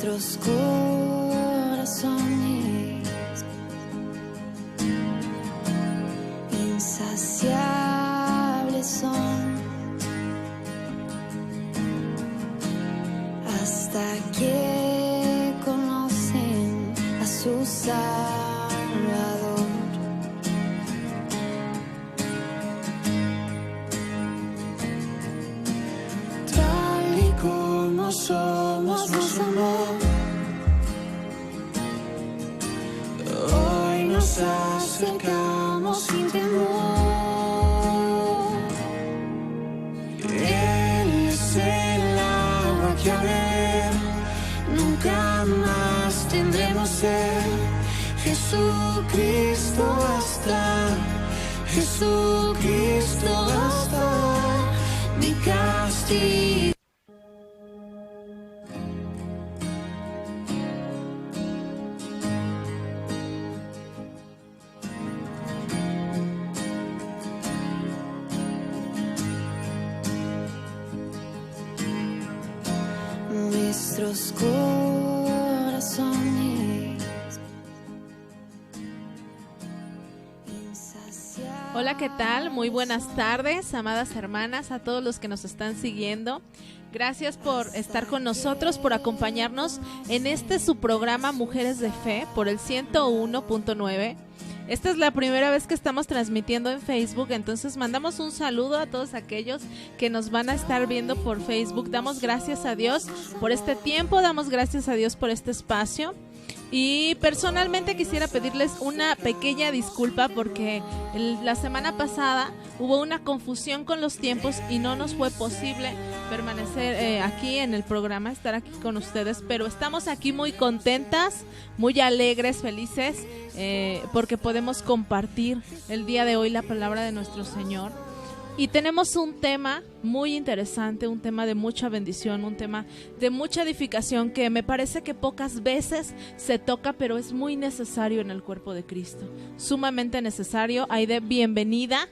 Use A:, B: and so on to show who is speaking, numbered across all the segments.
A: nuestros corazones insaciables son hasta que conocen a su Salvador. Tal y como somos, nos amó. Hoy nos acercamos sin temor. Él es el agua que a ver nunca más tendremos sed. Jesucristo basta, Jesucristo basta, mi castigo. Nuestros corazones insaciables.
B: Hola, ¿qué tal? Muy buenas tardes, amadas hermanas, a todos los que nos están siguiendo. Gracias por estar con nosotros, por acompañarnos en su programa Mujeres de Fe por el 101.9. Esta es la primera vez que estamos transmitiendo en Facebook, entonces mandamos un saludo a todos aquellos que nos van a estar viendo por Facebook. Damos gracias a Dios por este tiempo, damos gracias a Dios por este espacio. Y personalmente quisiera pedirles una pequeña disculpa porque la semana pasada hubo una confusión con los tiempos y no nos fue posible permanecer aquí en el programa, estar aquí con ustedes, pero estamos aquí muy contentas, muy alegres, felices, porque podemos compartir el día de hoy la palabra de nuestro Señor. Y tenemos un tema muy interesante, un tema de mucha bendición, un tema de mucha edificación que me parece que pocas veces se toca, pero es muy necesario en el cuerpo de Cristo. Sumamente necesario. Aide, bienvenida.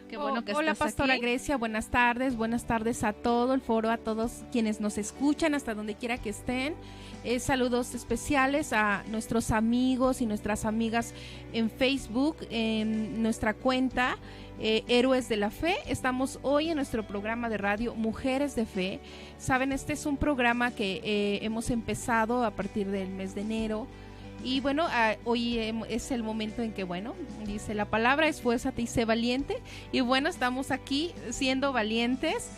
B: Qué bueno que
C: hola,
B: estás
C: Pastora
B: aquí.
C: Grecia, buenas tardes a todo el foro, a todos quienes nos escuchan, hasta donde quiera que estén. Saludos especiales a nuestros amigos y nuestras amigas en Facebook, en nuestra cuenta Héroes de la Fe. Estamos hoy en nuestro programa de radio Mujeres de Fe. Saben, este es un programa que hemos empezado a partir del mes de enero. Y bueno, hoy es el momento en que, bueno, dice la palabra, esfuérzate y sé valiente. Y bueno, estamos aquí siendo valientes,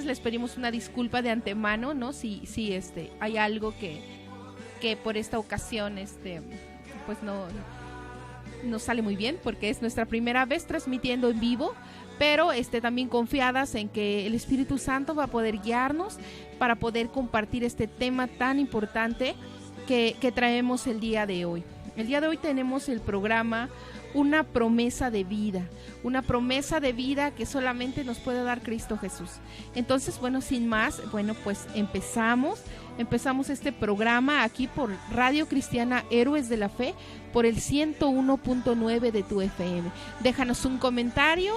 C: les pedimos una disculpa de antemano, ¿no? Si hay algo que por esta ocasión, pues no sale muy bien, porque es nuestra primera vez transmitiendo en vivo, pero también confiadas en que el Espíritu Santo va a poder guiarnos para poder compartir este tema tan importante que traemos el día de hoy. El día de hoy tenemos el programa Una promesa de vida que solamente nos puede dar Cristo Jesús. Entonces, bueno, sin más, bueno, pues empezamos este programa aquí por Radio Cristiana Héroes de la Fe por el 101.9 de tu FM. Déjanos un comentario,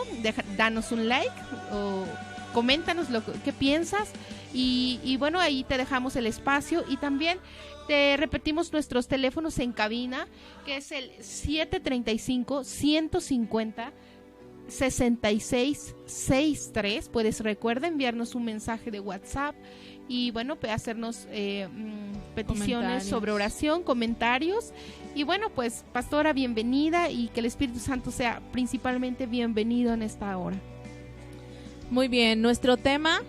C: danos un like o coméntanos qué piensas y bueno, ahí te dejamos el espacio y también te repetimos nuestros teléfonos en cabina, que es el 735-150-6663. Recuerda enviarnos un mensaje de WhatsApp y bueno, hacernos peticiones sobre oración, comentarios. Y bueno, pues, Pastora, bienvenida y que el Espíritu Santo sea principalmente bienvenido en esta hora.
B: Muy bien, nuestro tema,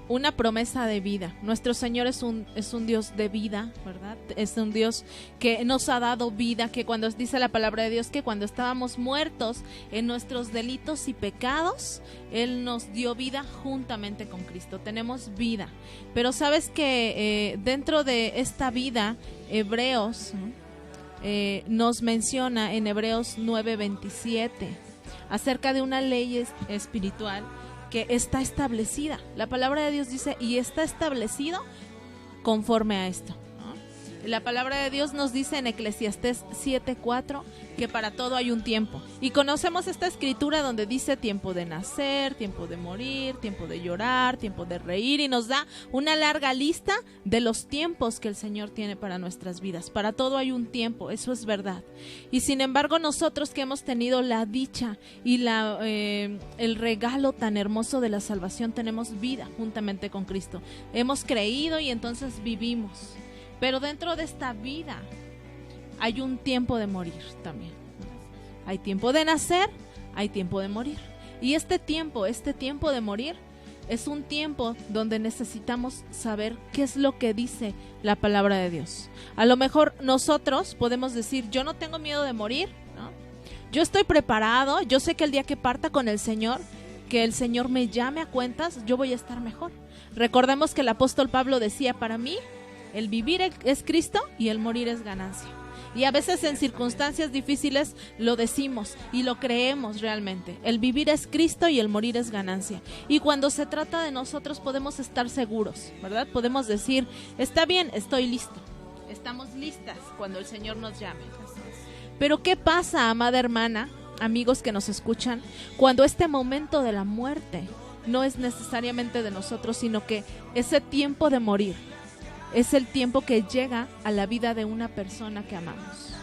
B: una promesa de vida. Nuestro Señor es un Dios de vida, ¿verdad? Es un Dios que nos ha dado vida, que cuando dice la palabra de Dios que cuando estábamos muertos en nuestros delitos y pecados, Él nos dio vida juntamente con Cristo. Tenemos vida. Pero sabes que dentro de esta vida, Hebreos nos menciona en Hebreos 9:27 acerca de una ley espiritual que está establecida. La palabra de Dios dice, y está establecido conforme a esto, ¿no? La palabra de Dios nos dice en Eclesiastés 7:4 que para todo hay un tiempo. Y conocemos esta escritura donde dice tiempo de nacer, tiempo de morir, tiempo de llorar, tiempo de reír, y nos da una larga lista de los tiempos que el Señor tiene para nuestras vidas. Para todo hay un tiempo, eso es verdad. Y sin embargo, nosotros que hemos tenido la dicha y el regalo tan hermoso de la salvación, tenemos vida juntamente con Cristo. Hemos creído y entonces vivimos. Pero dentro de esta vida hay un tiempo de morir también. Hay tiempo de nacer, hay tiempo de morir. Y este tiempo de morir es un tiempo donde necesitamos saber qué es lo que dice la palabra de Dios. A lo mejor nosotros podemos decir, yo no tengo miedo de morir, ¿no? Yo estoy preparado, yo sé que el día que parta con el Señor, que el Señor me llame a cuentas, yo voy a estar mejor. Recordemos que el apóstol Pablo decía, para mí, el vivir es Cristo y el morir es ganancia. Y a veces en circunstancias difíciles lo decimos y lo creemos realmente. El vivir es Cristo y el morir es ganancia. Y cuando se trata de nosotros podemos estar seguros, ¿verdad? Podemos decir, está bien, estoy listo. Estamos listas cuando el Señor nos llame. Pero ¿qué pasa, amada hermana, amigos que nos escuchan, cuando este momento de la muerte no es necesariamente de nosotros, sino que ese tiempo de morir es el tiempo que llega a la vida de una persona que amamos?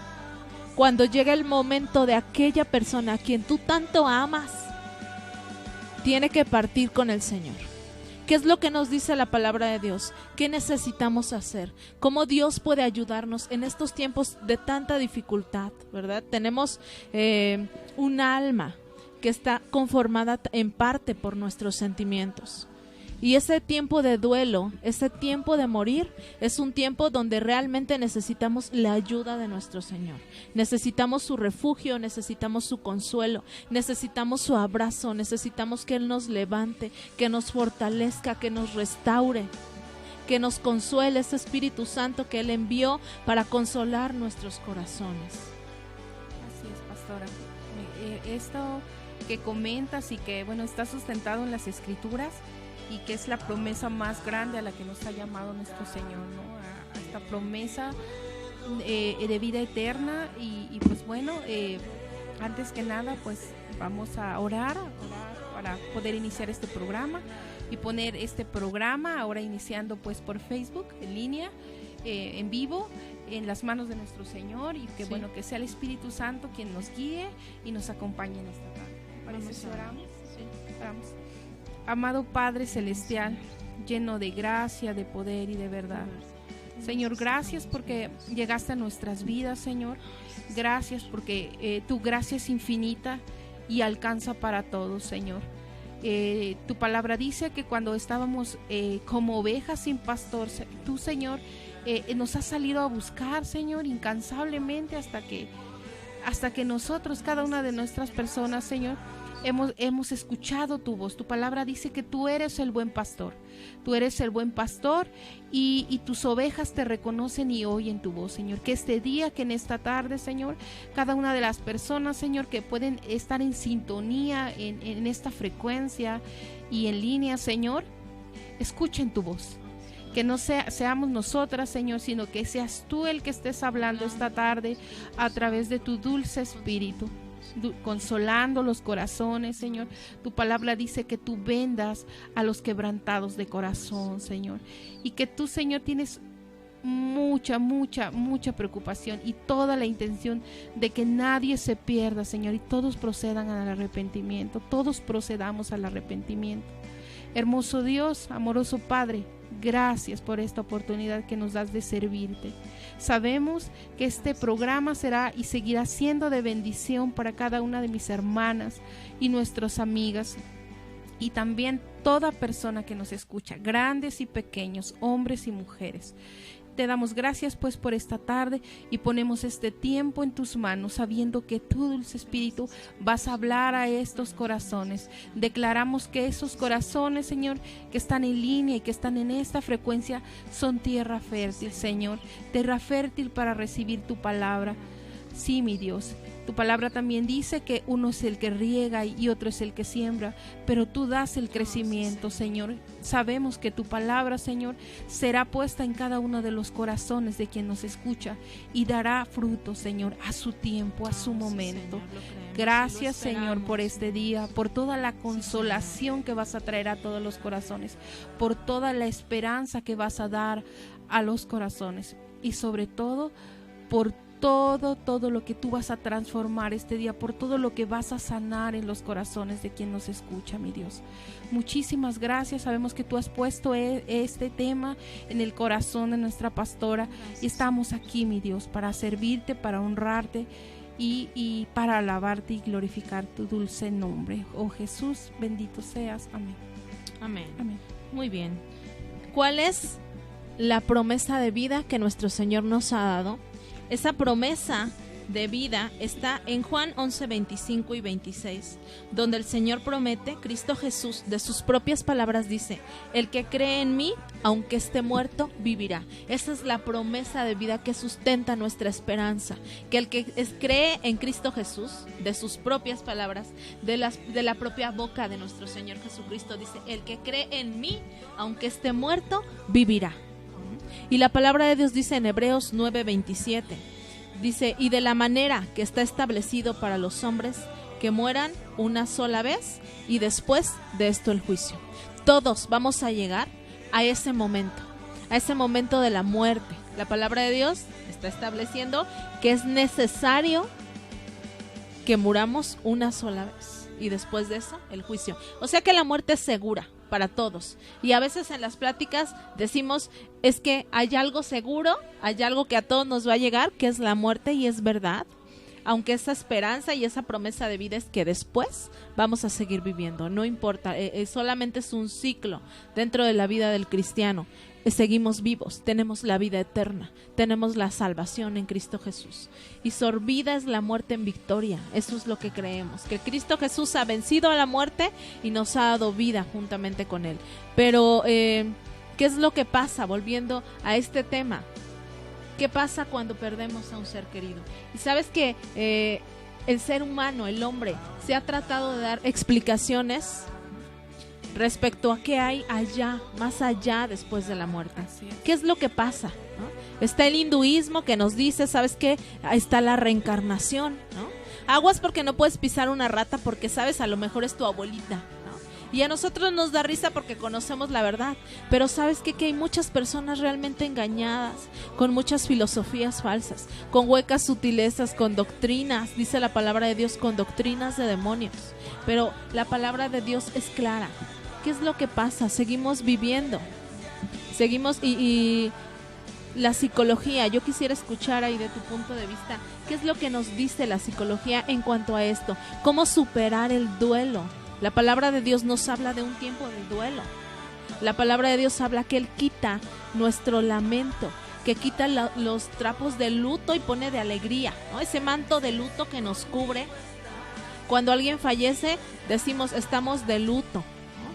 B: Cuando llega el momento de aquella persona a quien tú tanto amas, tiene que partir con el Señor. ¿Qué es lo que nos dice la palabra de Dios? ¿Qué necesitamos hacer? ¿Cómo Dios puede ayudarnos en estos tiempos de tanta dificultad, verdad? Tenemos un alma que está conformada en parte por nuestros sentimientos. Y ese tiempo de duelo, ese tiempo de morir, es un tiempo donde realmente necesitamos la ayuda de nuestro Señor. Necesitamos su refugio, necesitamos su consuelo, necesitamos su abrazo, necesitamos que Él nos levante, que nos fortalezca, que nos restaure, que nos consuele, ese Espíritu Santo que Él envió para consolar nuestros corazones.
C: Así es, pastora. Esto que comentas y que, bueno, está sustentado en las Escrituras, y que es la promesa más grande a la que nos ha llamado nuestro Señor, ¿no? A esta promesa de vida eterna. Y pues bueno, antes que nada, pues vamos a orar para poder iniciar este programa y poner este programa ahora iniciando pues por Facebook, en línea, en vivo, en las manos de nuestro Señor, y que bueno, que sea el Espíritu Santo quien nos guíe y nos acompañe en esta tarde. ¿Parece si oramos? Sí, oramos. Amado Padre Celestial, lleno de gracia, de poder y de verdad, Señor, gracias porque llegaste a nuestras vidas, Señor. Gracias porque tu gracia es infinita y alcanza para todos, Señor. Tu palabra dice que cuando estábamos como ovejas sin pastor, tú, Señor, nos has salido a buscar, Señor, incansablemente hasta que nosotros, cada una de nuestras personas, Señor, hemos escuchado tu voz. Tu palabra dice que tú eres el buen pastor. Tú eres el buen pastor y tus ovejas te reconocen y oyen tu voz, Señor. Que este día, que en esta tarde, Señor, cada una de las personas, Señor, que pueden estar en sintonía en esta frecuencia y en línea, Señor, escuchen tu voz. Que no seamos nosotras, Señor, sino que seas tú el que estés hablando esta tarde a través de tu dulce Espíritu, consolando los corazones, Señor. Tu palabra dice que tú vendas a los quebrantados de corazón, Señor, y que tú, Señor, tienes mucha preocupación y toda la intención de que nadie se pierda, Señor, y todos procedan al arrepentimiento, todos procedamos al arrepentimiento. Hermoso Dios, amoroso Padre, gracias por esta oportunidad que nos das de servirte. Sabemos que este programa será y seguirá siendo de bendición para cada una de mis hermanas y nuestras amigas, y también toda persona que nos escucha, grandes y pequeños, hombres y mujeres. Te damos gracias pues por esta tarde y ponemos este tiempo en tus manos, sabiendo que tú, dulce Espíritu, vas a hablar a estos corazones. Declaramos que esos corazones, Señor, que están en línea y que están en esta frecuencia, son tierra fértil, Señor, tierra fértil para recibir tu palabra. Sí, mi Dios, Tu palabra también dice que uno es el que riega y otro es el que siembra, pero tú das el crecimiento, Señor. Sabemos que tu palabra, Señor, será puesta en cada uno de los corazones de quien nos escucha y dará fruto, Señor, a su tiempo, a su momento. Gracias, Señor, por este día, por toda la consolación que vas a traer a todos los corazones, por toda la esperanza que vas a dar a los corazones y sobre todo por todo lo que tú vas a transformar este día, por todo lo que vas a sanar en los corazones de quien nos escucha, mi Dios. Muchísimas gracias. Sabemos que tú has puesto este tema en el corazón de nuestra pastora y estamos aquí, mi Dios, para servirte, para honrarte y para alabarte y glorificar tu dulce nombre. Oh Jesús, bendito seas. Amén.
B: Amén.
C: Amén.
B: Muy bien. ¿Cuál es la promesa de vida que nuestro Señor nos ha dado? Esa promesa de vida está en Juan 11, 25 y 26, donde el Señor promete, Cristo Jesús, de sus propias palabras dice: el que cree en mí, aunque esté muerto, vivirá. Esa es la promesa de vida que sustenta nuestra esperanza, que el que cree en Cristo Jesús, de sus propias palabras, de la propia boca de nuestro Señor Jesucristo, dice: el que cree en mí, aunque esté muerto, vivirá. Y la palabra de Dios dice en Hebreos 9:27, dice: y de la manera que está establecido para los hombres que mueran una sola vez y después de esto el juicio. Todos vamos a llegar a ese momento de la muerte. La palabra de Dios está estableciendo que es necesario que muramos una sola vez y después de eso el juicio. O sea que la muerte es segura para todos. Y a veces en las pláticas decimos, es que hay algo seguro, hay algo que a todos nos va a llegar, que es la muerte, y es verdad. Aunque esa esperanza y esa promesa de vida es que después vamos a seguir viviendo, no importa, solamente es un ciclo dentro de la vida del cristiano. Seguimos vivos, tenemos la vida eterna, tenemos la salvación en Cristo Jesús. Y sorbida es la muerte en victoria. Eso es lo que creemos, que Cristo Jesús ha vencido a la muerte y nos ha dado vida juntamente con Él. Pero, ¿qué es lo que pasa? Volviendo a este tema, ¿qué pasa cuando perdemos a un ser querido? Y sabes que el ser humano, el hombre, se ha tratado de dar explicaciones respecto a qué hay allá, más allá después de la muerte. ¿Qué es lo que pasa? ¿No? Está el hinduismo que nos dice, ¿sabes qué? Está la reencarnación, ¿no? Aguas porque no puedes pisar una rata porque, ¿sabes? A lo mejor es tu abuelita, ¿no? Y a nosotros nos da risa porque conocemos la verdad. Pero ¿sabes qué? Que hay muchas personas realmente engañadas, con muchas filosofías falsas, con huecas sutilezas, con doctrinas, dice la palabra de Dios, con doctrinas de demonios. Pero la palabra de Dios es clara. ¿Qué es lo que pasa? Seguimos viviendo. Seguimos y la psicología, yo quisiera escuchar ahí de tu punto de vista, ¿qué es lo que nos dice la psicología en cuanto a esto? ¿Cómo superar el duelo? La palabra de Dios nos habla de un tiempo de duelo. La palabra de Dios habla que Él quita nuestro lamento, que quita los trapos de luto y pone de alegría, ¿no? Ese manto de luto que nos cubre. Cuando alguien fallece, decimos, estamos de luto.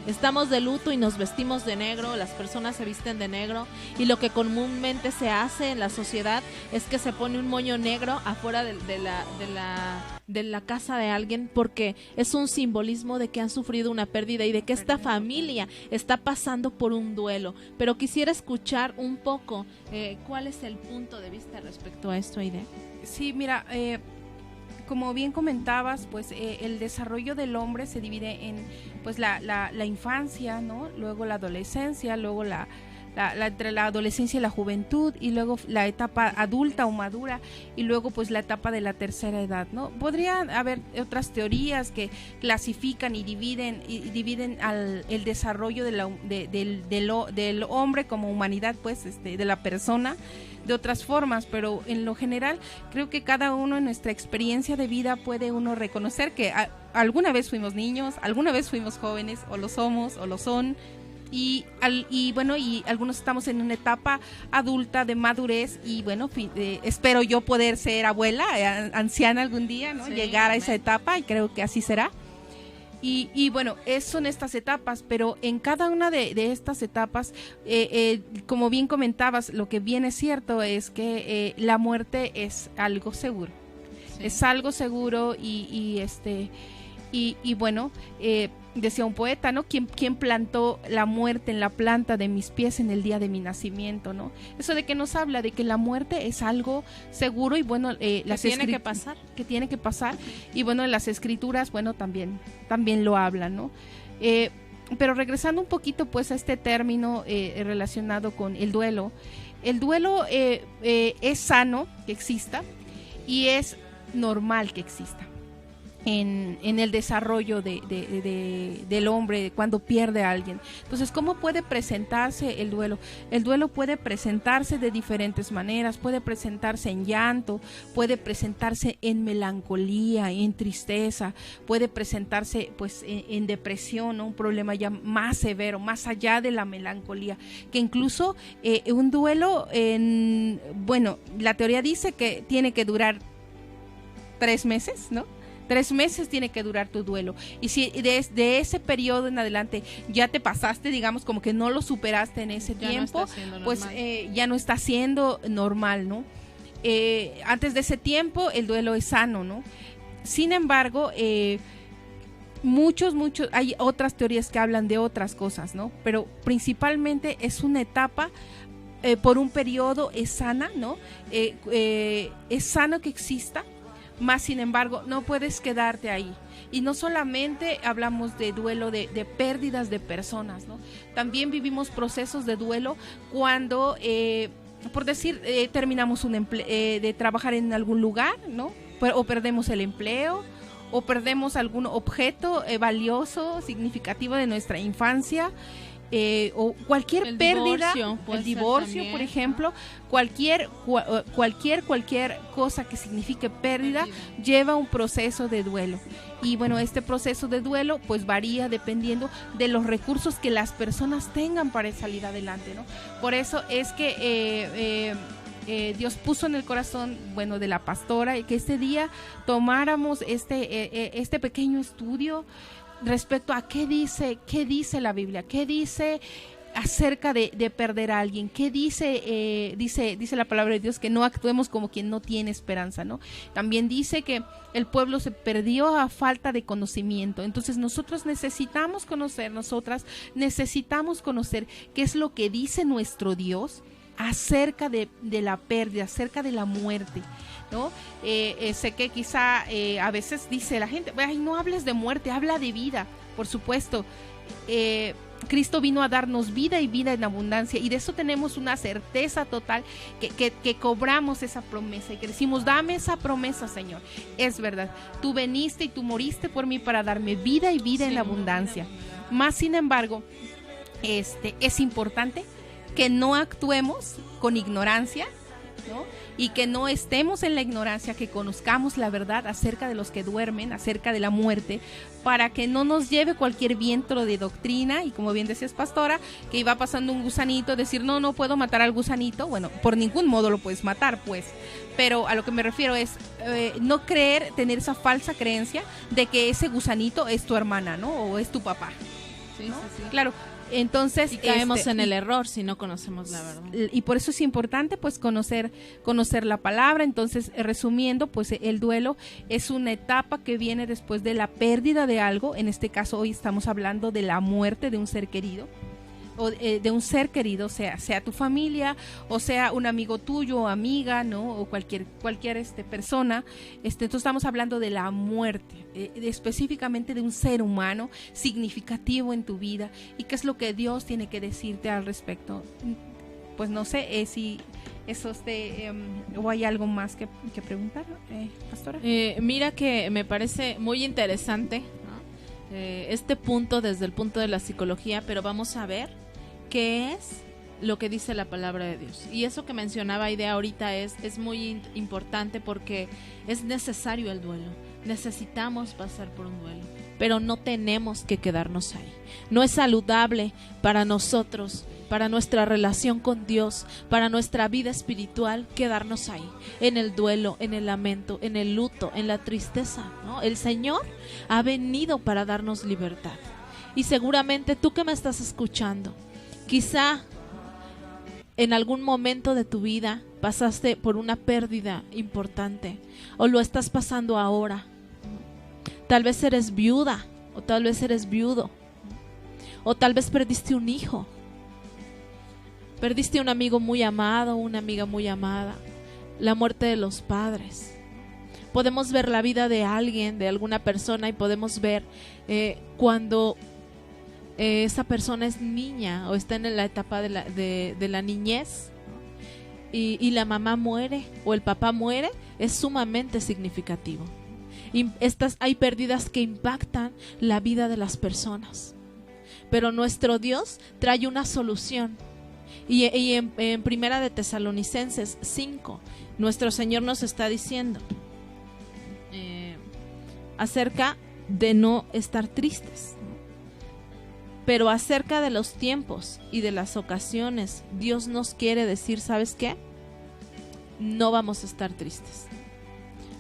B: Estamos de luto y nos vestimos de negro, las personas se visten de negro, y lo que comúnmente se hace en la sociedad es que se pone un moño negro afuera de la casa de alguien, porque es un simbolismo de que han sufrido una pérdida y de que esta familia está pasando por un duelo. Pero quisiera escuchar un poco cuál es el punto de vista respecto a esto, Aide.
C: Sí, mira, como bien comentabas, pues el desarrollo del hombre se divide en pues la infancia, ¿no? Luego la adolescencia, luego entre la adolescencia y la juventud, y luego la etapa adulta o madura, y luego pues la etapa de la tercera edad, ¿no? Podría haber otras teorías que clasifican y dividen el desarrollo del hombre como humanidad, pues de la persona, de otras formas, pero en lo general creo que cada uno en nuestra experiencia de vida puede uno reconocer que alguna vez fuimos niños, alguna vez fuimos jóvenes, o lo somos, o lo son, y algunos estamos en una etapa adulta de madurez, y bueno, espero yo poder ser abuela, anciana algún día, ¿no? Sí, llegar a esa etapa, y creo que así será. Y bueno, son estas etapas, pero en cada una de estas etapas, como bien comentabas, lo que bien es cierto es que la muerte es algo seguro. es algo seguro y bueno, decía un poeta, ¿no? ¿Quién plantó la muerte en la planta de mis pies en el día de mi nacimiento, ¿no? Eso de que nos habla de que la muerte es algo seguro y bueno,
B: que tiene que pasar.
C: Que tiene que pasar y bueno, las escrituras, bueno, también lo hablan, ¿no? Pero regresando un poquito pues a este término relacionado con el duelo es sano que exista y es normal que exista en el desarrollo del hombre cuando pierde a alguien. Entonces, ¿cómo puede presentarse el duelo? El duelo puede presentarse de diferentes maneras, puede presentarse en llanto, puede presentarse en melancolía, en tristeza, puede presentarse pues en depresión, ¿no? Un problema ya más severo, más allá de la melancolía, que incluso un duelo, bueno, la teoría dice que tiene que durar 3 meses, ¿no? 3 meses tiene que durar tu duelo. Y si de ese periodo en adelante ya te pasaste, digamos, como que no lo superaste en ese tiempo, pues ya no está siendo normal, ¿no? Antes de ese tiempo el duelo es sano, ¿no? Sin embargo, hay otras teorías que hablan de otras cosas, ¿no? Pero principalmente es una etapa por un periodo, es sana, ¿no? Es sano que exista. Más sin embargo, no puedes quedarte ahí. Y no solamente hablamos de duelo de pérdidas de personas, ¿no? También vivimos procesos de duelo cuando, por decir, terminamos de trabajar en algún lugar, ¿no? O perdemos el empleo, o perdemos algún objeto valioso, significativo de nuestra infancia. O cualquier pérdida, el divorcio, por ejemplo, cualquier cosa que signifique pérdida lleva un proceso de duelo. Y bueno, este proceso de duelo pues varía dependiendo de los recursos que las personas tengan para salir adelante, ¿no? Por eso es que Dios puso en el corazón, bueno, de la pastora, que este día tomáramos este pequeño estudio respecto a qué dice la Biblia, qué dice acerca de perder a alguien, qué dice la palabra de Dios, que no actuemos como quien no tiene esperanza, ¿no? También dice que el pueblo se perdió a falta de conocimiento. Entonces nosotras necesitamos conocer qué es lo que dice nuestro Dios acerca de la pérdida, acerca de la muerte, ¿no? Sé que quizá a veces dice la gente, ay, no hables de muerte, habla de vida. Por supuesto, Cristo vino a darnos vida y vida en abundancia, y de eso tenemos una certeza total, que cobramos esa promesa y que decimos, dame esa promesa, Señor. Es verdad, tú veniste y tú moriste por mí para darme vida y vida en abundancia. Más sin embargo, es importante que no actuemos con ignorancia, ¿no? Y que no estemos en la ignorancia, que conozcamos la verdad acerca de los que duermen, acerca de la muerte, para que no nos lleve cualquier viento de doctrina. Y como bien decías, pastora, que iba pasando un gusanito, decir, no puedo matar al gusanito. Bueno, por ningún modo lo puedes matar, pues. Pero a lo que me refiero es no tener esa falsa creencia de que ese gusanito es tu hermana, ¿no? O es tu papá, ¿no? Sí. Claro. Entonces,
B: y caemos en el error si no conocemos la verdad.
C: Y por eso es importante pues conocer la palabra. Entonces, resumiendo, pues el duelo es una etapa que viene después de la pérdida de algo. En este caso, hoy estamos hablando de la muerte de un ser querido, o de un ser querido, sea tu familia, o sea un amigo tuyo o amiga, ¿no? O cualquier persona. Entonces estamos hablando de la muerte, específicamente de un ser humano significativo en tu vida. ¿Y qué es lo que Dios tiene que decirte al respecto? Pues no sé si eso o hay algo más que preguntar, pastora.
B: Mira que me parece muy interesante, ¿no? Este punto desde el punto de la psicología, pero vamos a ver qué es lo que dice la palabra de Dios. Y eso que mencionaba Idea ahorita es muy importante, porque es necesario el duelo. Necesitamos pasar por un duelo, pero no tenemos que quedarnos ahí. No es saludable para nosotros, para nuestra relación con Dios, para nuestra vida espiritual, quedarnos ahí, en el duelo, en el lamento, en el luto, en la tristeza, ¿no? El Señor ha venido para darnos libertad. Y seguramente tú que me estás escuchando, quizá en algún momento de tu vida pasaste por una pérdida importante o lo estás pasando ahora. Tal vez eres viuda o tal vez eres viudo o tal vez perdiste un hijo, perdiste un amigo muy amado, una amiga muy amada, la muerte de los padres. Podemos ver la vida de alguien, de alguna persona, y podemos ver cuando esa persona es niña o está en la etapa de la niñez y la mamá muere o el papá muere, es sumamente significativo. Y hay pérdidas que impactan la vida de las personas, pero nuestro Dios trae una solución. Y en Primera de Tesalonicenses 5, nuestro Señor nos está diciendo acerca de no estar tristes. Pero acerca de los tiempos y de las ocasiones, Dios nos quiere decir, ¿sabes qué? No vamos a estar tristes.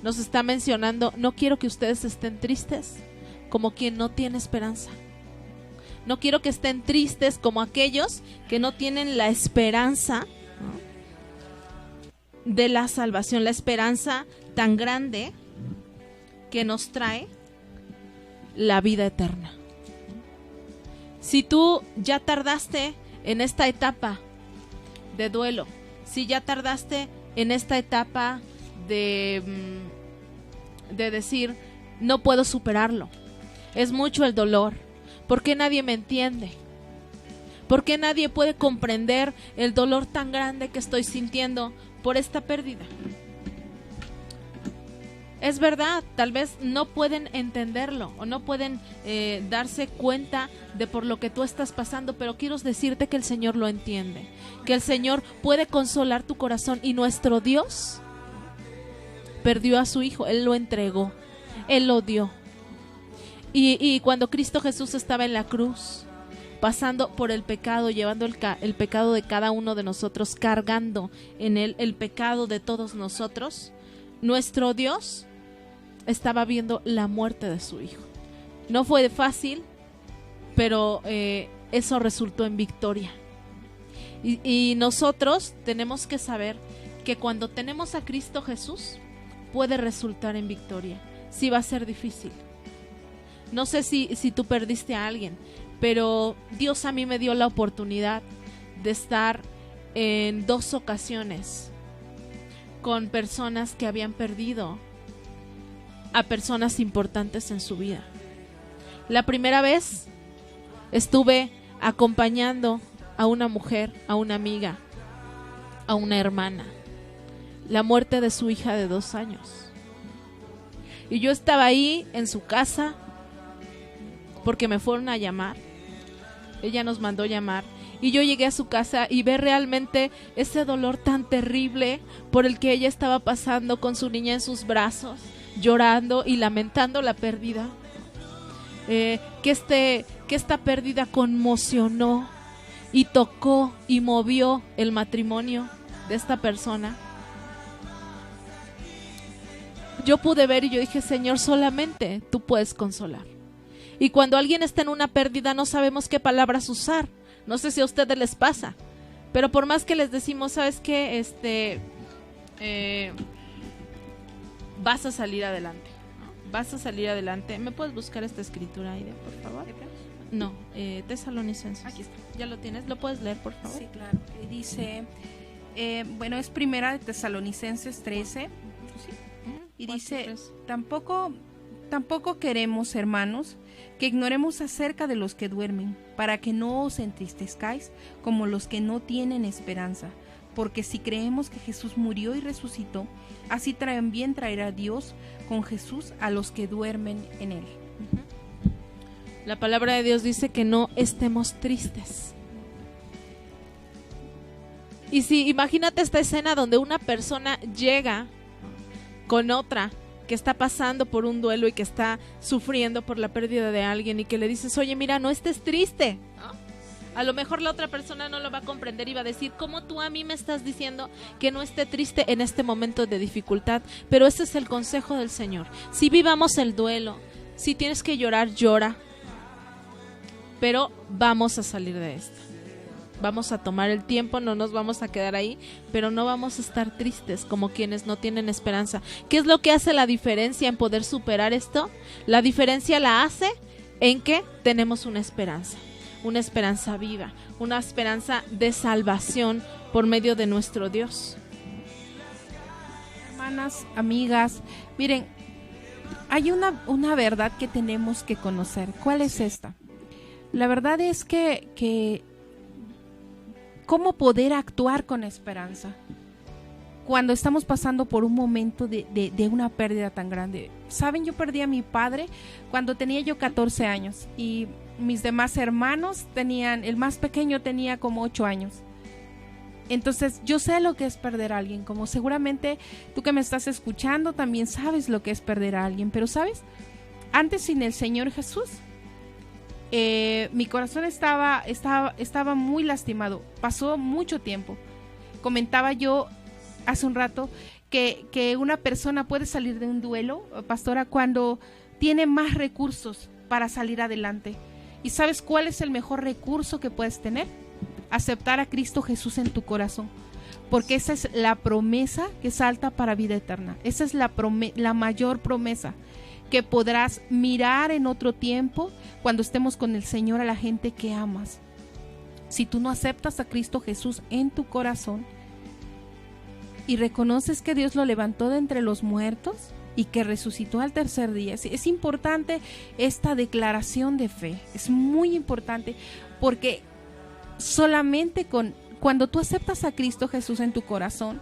B: Nos está mencionando, no quiero que ustedes estén tristes como quien no tiene esperanza. No quiero que estén tristes como aquellos que no tienen la esperanza, ¿no?, de la salvación, la esperanza tan grande que nos trae la vida eterna. Si tú ya tardaste en esta etapa de duelo, si ya tardaste en esta etapa de decir, no puedo superarlo, es mucho el dolor, ¿por qué nadie me entiende? ¿Por qué nadie puede comprender el dolor tan grande que estoy sintiendo por esta pérdida? Es verdad, tal vez no pueden entenderlo o no pueden darse cuenta de por lo que tú estás pasando, pero quiero decirte que el Señor lo entiende, que el Señor puede consolar tu corazón, y nuestro Dios perdió a su Hijo, Él lo entregó, Él lo dio. Y cuando Cristo Jesús estaba en la cruz, pasando por el pecado, llevando el pecado de cada uno de nosotros, cargando en Él el pecado de todos nosotros, nuestro Dios estaba viendo la muerte de su Hijo. No fue fácil, pero eso resultó en victoria. Y nosotros tenemos que saber que cuando tenemos a Cristo Jesús, puede resultar en victoria. Sí va a ser difícil. No sé si tú perdiste a alguien, pero Dios a mí me dio la oportunidad de estar en 2 ocasiones con personas que habían perdido a personas importantes en su vida. La primera vez estuve acompañando a una mujer, a una amiga, a una hermana, la muerte de su hija de 2 años. Y yo estaba ahí en su casa porque me fueron a llamar. Ella nos mandó llamar. Y yo llegué a su casa y ver realmente ese dolor tan terrible por el que ella estaba pasando con su niña en sus brazos, llorando y lamentando la pérdida. Que esta pérdida conmocionó y tocó y movió el matrimonio de esta persona. Yo pude ver y yo dije, Señor, solamente tú puedes consolar. Y cuando alguien está en una pérdida no sabemos qué palabras usar. No sé si a ustedes les pasa, pero por más que les decimos, ¿sabes qué? Vas a salir adelante, ¿no? Vas a salir adelante. ¿Me puedes buscar esta escritura, Aide, por favor? No, Tesalonicenses.
C: Aquí está.
B: ¿Ya lo tienes? ¿Lo puedes leer, por favor?
C: Sí, claro. Dice, es Primera de Tesalonicenses 13. Y dice, tampoco queremos, hermanos, que ignoremos acerca de los que duermen, para que no os entristezcáis como los que no tienen esperanza. Porque si creemos que Jesús murió y resucitó, así también traerá Dios con Jesús a los que duermen en Él.
B: La palabra de Dios dice que no estemos tristes. Y si imagínate esta escena donde una persona llega con otra que está pasando por un duelo y que está sufriendo por la pérdida de alguien, y que le dices, oye, mira, no estés triste, ¿no? A lo mejor la otra persona no lo va a comprender y va a decir, ¿cómo tú a mí me estás diciendo que no esté triste en este momento de dificultad? Pero ese es el consejo del Señor. Si vivamos el duelo, si tienes que llorar, llora, pero vamos a salir de esto. vamos a tomar el tiempo, no nos vamos a quedar ahí, pero no vamos a estar tristes como quienes no tienen esperanza. ¿Qué es lo que hace la diferencia en poder superar esto? La diferencia la hace en que tenemos una esperanza viva, una esperanza de salvación por medio de nuestro Dios.
C: Hermanas, amigas, miren, hay una verdad que tenemos que conocer. ¿Cuál es esta? La verdad es que ¿cómo poder actuar con esperanza cuando estamos pasando por un momento de una pérdida tan grande? Saben, yo perdí a mi padre cuando tenía yo 14 años y mis demás hermanos el más pequeño tenía como 8 años. Entonces yo sé lo que es perder a alguien, como seguramente tú que me estás escuchando también sabes lo que es perder a alguien, pero ¿sabes? Antes, sin el Señor Jesús, mi corazón estaba muy lastimado, pasó mucho tiempo. Comentaba yo hace un rato que una persona puede salir de un duelo, pastora, cuando tiene más recursos para salir adelante. ¿Y sabes cuál es el mejor recurso que puedes tener? Aceptar a Cristo Jesús en tu corazón, porque esa es la promesa que salta para vida eterna. Esa es la mayor promesa que podrás mirar en otro tiempo cuando estemos con el Señor a la gente que amas. Si tú no aceptas a Cristo Jesús en tu corazón y reconoces que Dios lo levantó de entre los muertos y que resucitó al tercer día, es importante esta declaración de fe, es muy importante, porque solamente cuando tú aceptas a Cristo Jesús en tu corazón,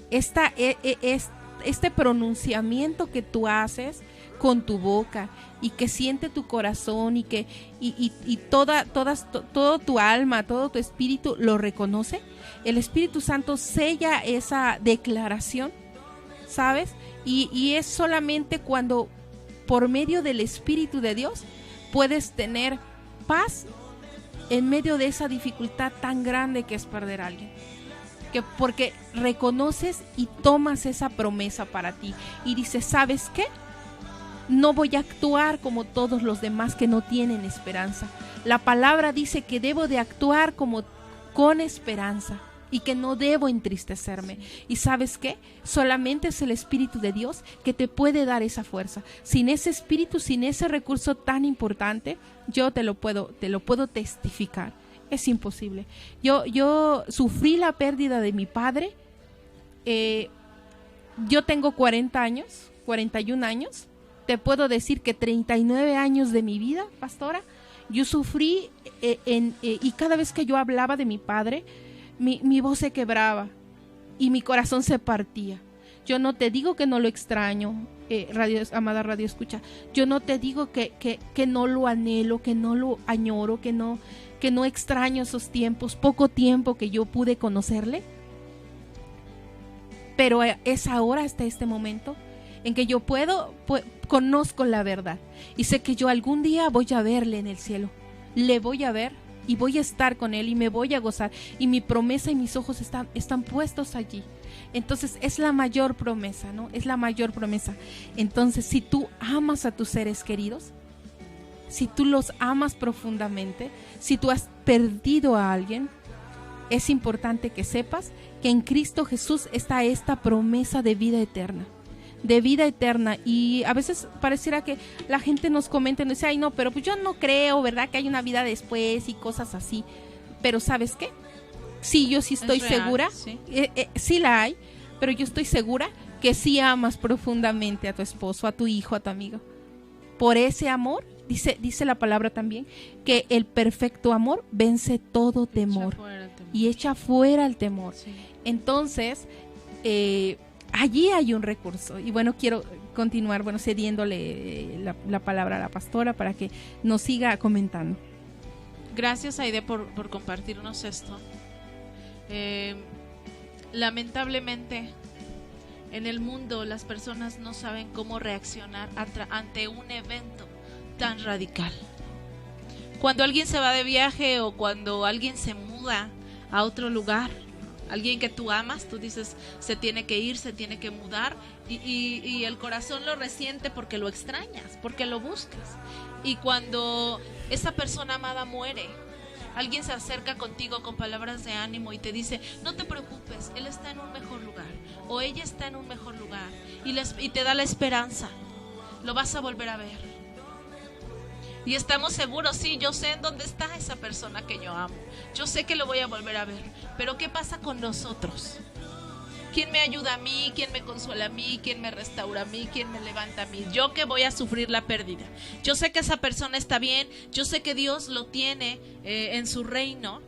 C: este pronunciamiento que tú haces con tu boca y que siente tu corazón y que todo tu alma, todo tu espíritu lo reconoce, el Espíritu Santo sella esa declaración, ¿sabes? Y es solamente cuando por medio del Espíritu de Dios puedes tener paz en medio de esa dificultad tan grande que es perder a alguien. Porque reconoces y tomas esa promesa para ti y dices, ¿sabes qué? No voy a actuar como todos los demás que no tienen esperanza. La palabra dice que debo de actuar con esperanza y que no debo entristecerme. ¿Y sabes qué? Solamente es el Espíritu de Dios que te puede dar esa fuerza. Sin ese Espíritu, sin ese recurso tan importante, yo te lo puedo testificar. Es imposible. Yo sufrí la pérdida de mi padre. Yo tengo 41 años. Te puedo decir que 39 años de mi vida, pastora, yo sufrí y cada vez que yo hablaba de mi padre, mi voz se quebraba y mi corazón se partía. Yo no te digo que no lo extraño, amada radio escucha. Yo no te digo que no lo anhelo, que no lo añoro, que no extraño esos tiempos, poco tiempo que yo pude conocerle. Pero es ahora, hasta este momento, en que yo conozco la verdad y sé que yo algún día voy a verle en el cielo. Le voy a ver y voy a estar con él y me voy a gozar, y mi promesa y mis ojos están puestos allí. Entonces es la mayor promesa, ¿no? Es la mayor promesa. Entonces, si tú amas a tus seres queridos, si tú los amas profundamente, si tú has perdido a alguien, es importante que sepas que en Cristo Jesús está esta promesa de vida eterna. De vida eterna. Y a veces pareciera que la gente nos comenta y nos dice, ay no, pero pues yo no creo, ¿verdad? Que hay una vida después y cosas así. Pero ¿sabes qué? Sí, yo sí estoy segura, sí. Sí la hay, pero yo estoy segura que sí amas profundamente a tu esposo, a tu hijo, a tu amigo. Por ese amor, dice la palabra también, que el perfecto amor vence todo temor y echa fuera el temor. Sí. Entonces, allí hay un recurso. Y bueno, quiero continuar, cediéndole la palabra a la pastora para que nos siga comentando.
B: Gracias, Aide, por compartirnos esto. Lamentablemente, en el mundo las personas no saben cómo reaccionar ante un evento tan radical. Cuando alguien se va de viaje o cuando alguien se muda a otro lugar, alguien que tú amas, tú dices, se tiene que ir, se tiene que mudar, y el corazón lo resiente porque lo extrañas, porque lo buscas. Y cuando esa persona amada muere, Alguien se acerca contigo con palabras de ánimo y te dice, no te preocupes, él está en un mejor lugar o ella está en un mejor lugar, y te da la esperanza, lo vas a volver a ver. Y estamos seguros, sí, yo sé en dónde está esa persona que yo amo, yo sé que lo voy a volver a ver. Pero ¿qué pasa con nosotros? ¿Quién me ayuda a mí? ¿Quién me consuela a mí? ¿Quién me restaura a mí? ¿Quién me levanta a mí? Yo que voy a sufrir la pérdida. Yo sé que esa persona está bien. Yo sé que Dios lo tiene en su reino.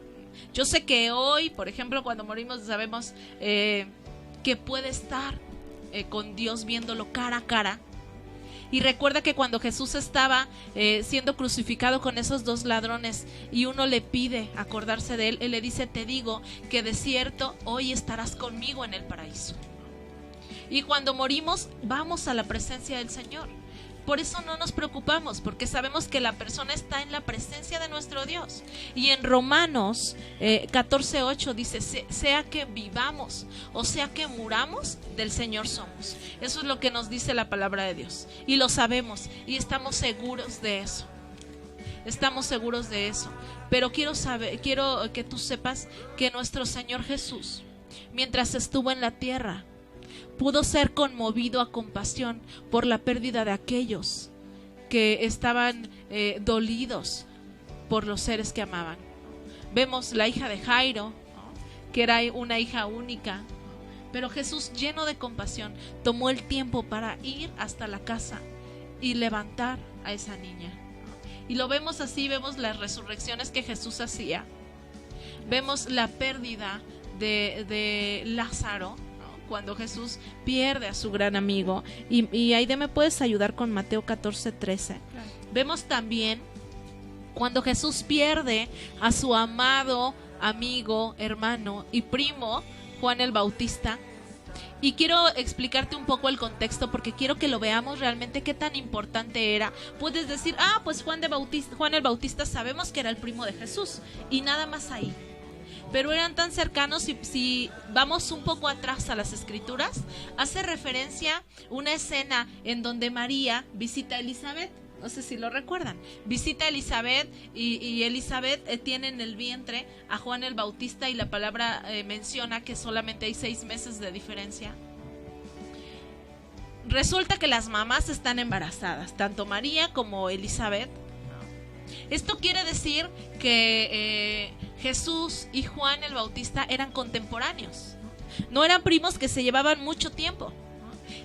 B: Yo sé que hoy, por ejemplo, cuando morimos sabemos que puede estar con Dios viéndolo cara a cara. Y recuerda que cuando Jesús estaba siendo crucificado con esos dos ladrones y uno le pide acordarse de él, él le dice, te digo que de cierto hoy estarás conmigo en el paraíso. Y cuando morimos vamos a la presencia del Señor. Por eso no nos preocupamos, porque sabemos que la persona está en la presencia de nuestro Dios. Y en Romanos 14:8 dice, sea que vivamos o sea que muramos, del Señor somos. Eso es lo que nos dice la palabra de Dios. Y lo sabemos y estamos seguros de eso. Estamos seguros de eso. Pero quiero que tú sepas que nuestro Señor Jesús, mientras estuvo en la tierra, pudo ser conmovido a compasión por la pérdida de aquellos que estaban dolidos por los seres que amaban. Vemos la hija de Jairo, ¿no?, que era una hija única, pero Jesús, lleno de compasión, tomó el tiempo para ir hasta la casa y levantar a esa niña. Y lo vemos así, vemos las resurrecciones que Jesús hacía, vemos la pérdida de Lázaro, cuando Jesús pierde a su gran amigo. Y Aide, ¿me puedes ayudar con Mateo 14:13? Claro. Vemos también cuando Jesús pierde a su amado amigo, hermano y primo, Juan el Bautista. Y quiero explicarte un poco el contexto porque quiero que lo veamos realmente qué tan importante era. Puedes decir, pues Juan el Bautista sabemos que era el primo de Jesús y nada más ahí. Pero eran tan cercanos. Si vamos un poco atrás a las escrituras, hace referencia una escena en donde María visita a Elizabeth. No sé si lo recuerdan. Visita a Elizabeth y Elizabeth tiene en el vientre a Juan el Bautista, y la palabra menciona que solamente hay 6 meses de diferencia. Resulta que las mamás están embarazadas, tanto María como Elizabeth. Esto quiere decir que Jesús y Juan el Bautista eran contemporáneos, no eran primos que se llevaban mucho tiempo.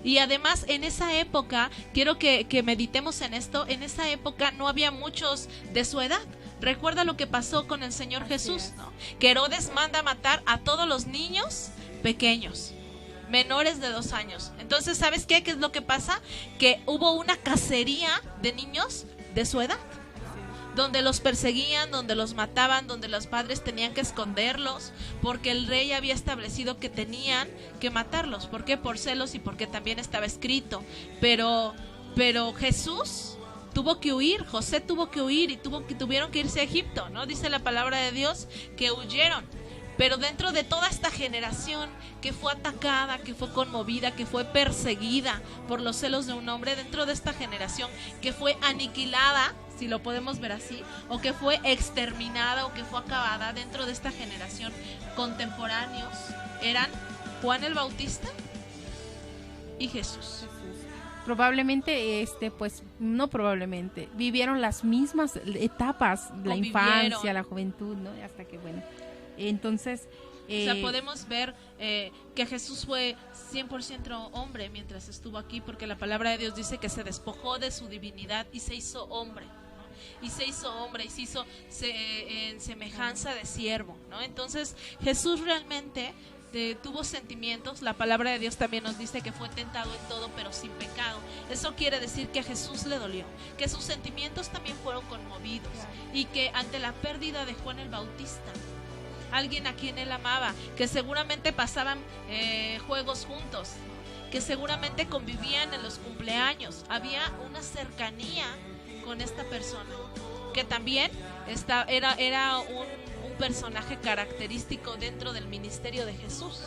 B: Y además en esa época, quiero que meditemos en esto, en esa época no había muchos de su edad. Recuerda lo que pasó con el Señor Jesús, ¿no? Que Herodes manda matar a todos los niños pequeños, menores de 2 años. Entonces, ¿sabes qué? ¿Qué es lo que pasa? Que hubo una cacería de niños de su edad, donde los perseguían, donde los mataban, donde los padres tenían que esconderlos, porque el rey había establecido que tenían que matarlos. ¿Por qué? Por celos y porque también estaba escrito. Pero Jesús tuvo que huir, José tuvo que huir y tuvieron que irse a Egipto, ¿no? Dice la palabra de Dios que huyeron. Pero dentro de toda esta generación que fue atacada, que fue conmovida, que fue perseguida por los celos de un hombre, dentro de esta generación que fue aniquilada, si lo podemos ver así, o que fue exterminada o que fue acabada, dentro de esta generación, contemporáneos eran Juan el Bautista y Jesús.
C: Probablemente, pues no probablemente, vivieron las mismas etapas, la infancia, la juventud, ¿no? Hasta que, bueno, entonces...
B: O sea, podemos ver que Jesús fue 100% hombre mientras estuvo aquí, porque la palabra de Dios dice que se despojó de su divinidad y se hizo hombre, ¿no? Y se hizo hombre y se hizo en semejanza de siervo, ¿no? Entonces Jesús realmente tuvo sentimientos. La palabra de Dios también nos dice que fue tentado en todo pero sin pecado. Eso quiere decir que a Jesús le dolió, que sus sentimientos también fueron conmovidos, y que ante la pérdida de Juan el Bautista, alguien a quien él amaba, que seguramente pasaban juegos juntos, que seguramente convivían en los cumpleaños, había una cercanía con esta persona, que también era un personaje característico dentro del ministerio de Jesús.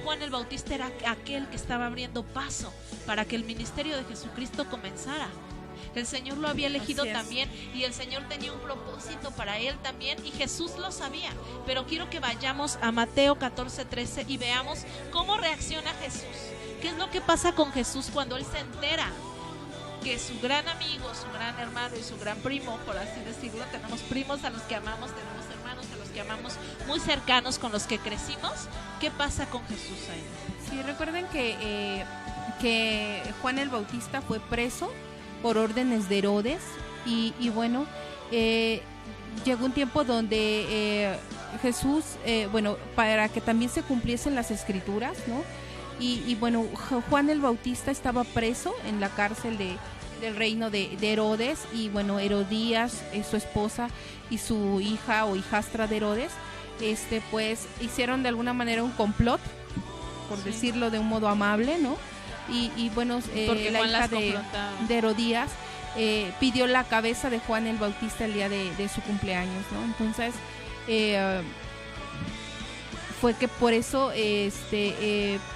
B: Juan el Bautista era aquel que estaba abriendo paso para que el ministerio de Jesucristo comenzara. El Señor lo había elegido
C: Así es.
B: también, y el Señor tenía un propósito para él también, y Jesús lo sabía. Pero quiero que vayamos a Mateo 14:13 y veamos cómo reacciona Jesús. ¿Qué es lo que pasa con Jesús cuando él se entera que su gran amigo, su gran hermano y su gran primo, por así decirlo, tenemos primos a los que amamos, tenemos hermanos a los que amamos, muy cercanos, con los que crecimos? ¿Qué pasa con Jesús ahí?
C: Sí, recuerden que Juan el Bautista fue preso por órdenes de Herodes y bueno, llegó un tiempo donde Jesús, para que también se cumpliesen las escrituras, ¿no? Y bueno, Juan el Bautista estaba preso en la cárcel del reino de Herodes, y bueno, Herodías, su esposa, y su hija o hijastra de Herodes, pues hicieron de alguna manera un complot, por decirlo de un modo amable, ¿no? Y bueno,
B: Porque
C: la
B: Juan
C: hija
B: las confrontaba.
C: de Herodías pidió la cabeza de Juan el Bautista el día de su cumpleaños, ¿no? Entonces, fue que por eso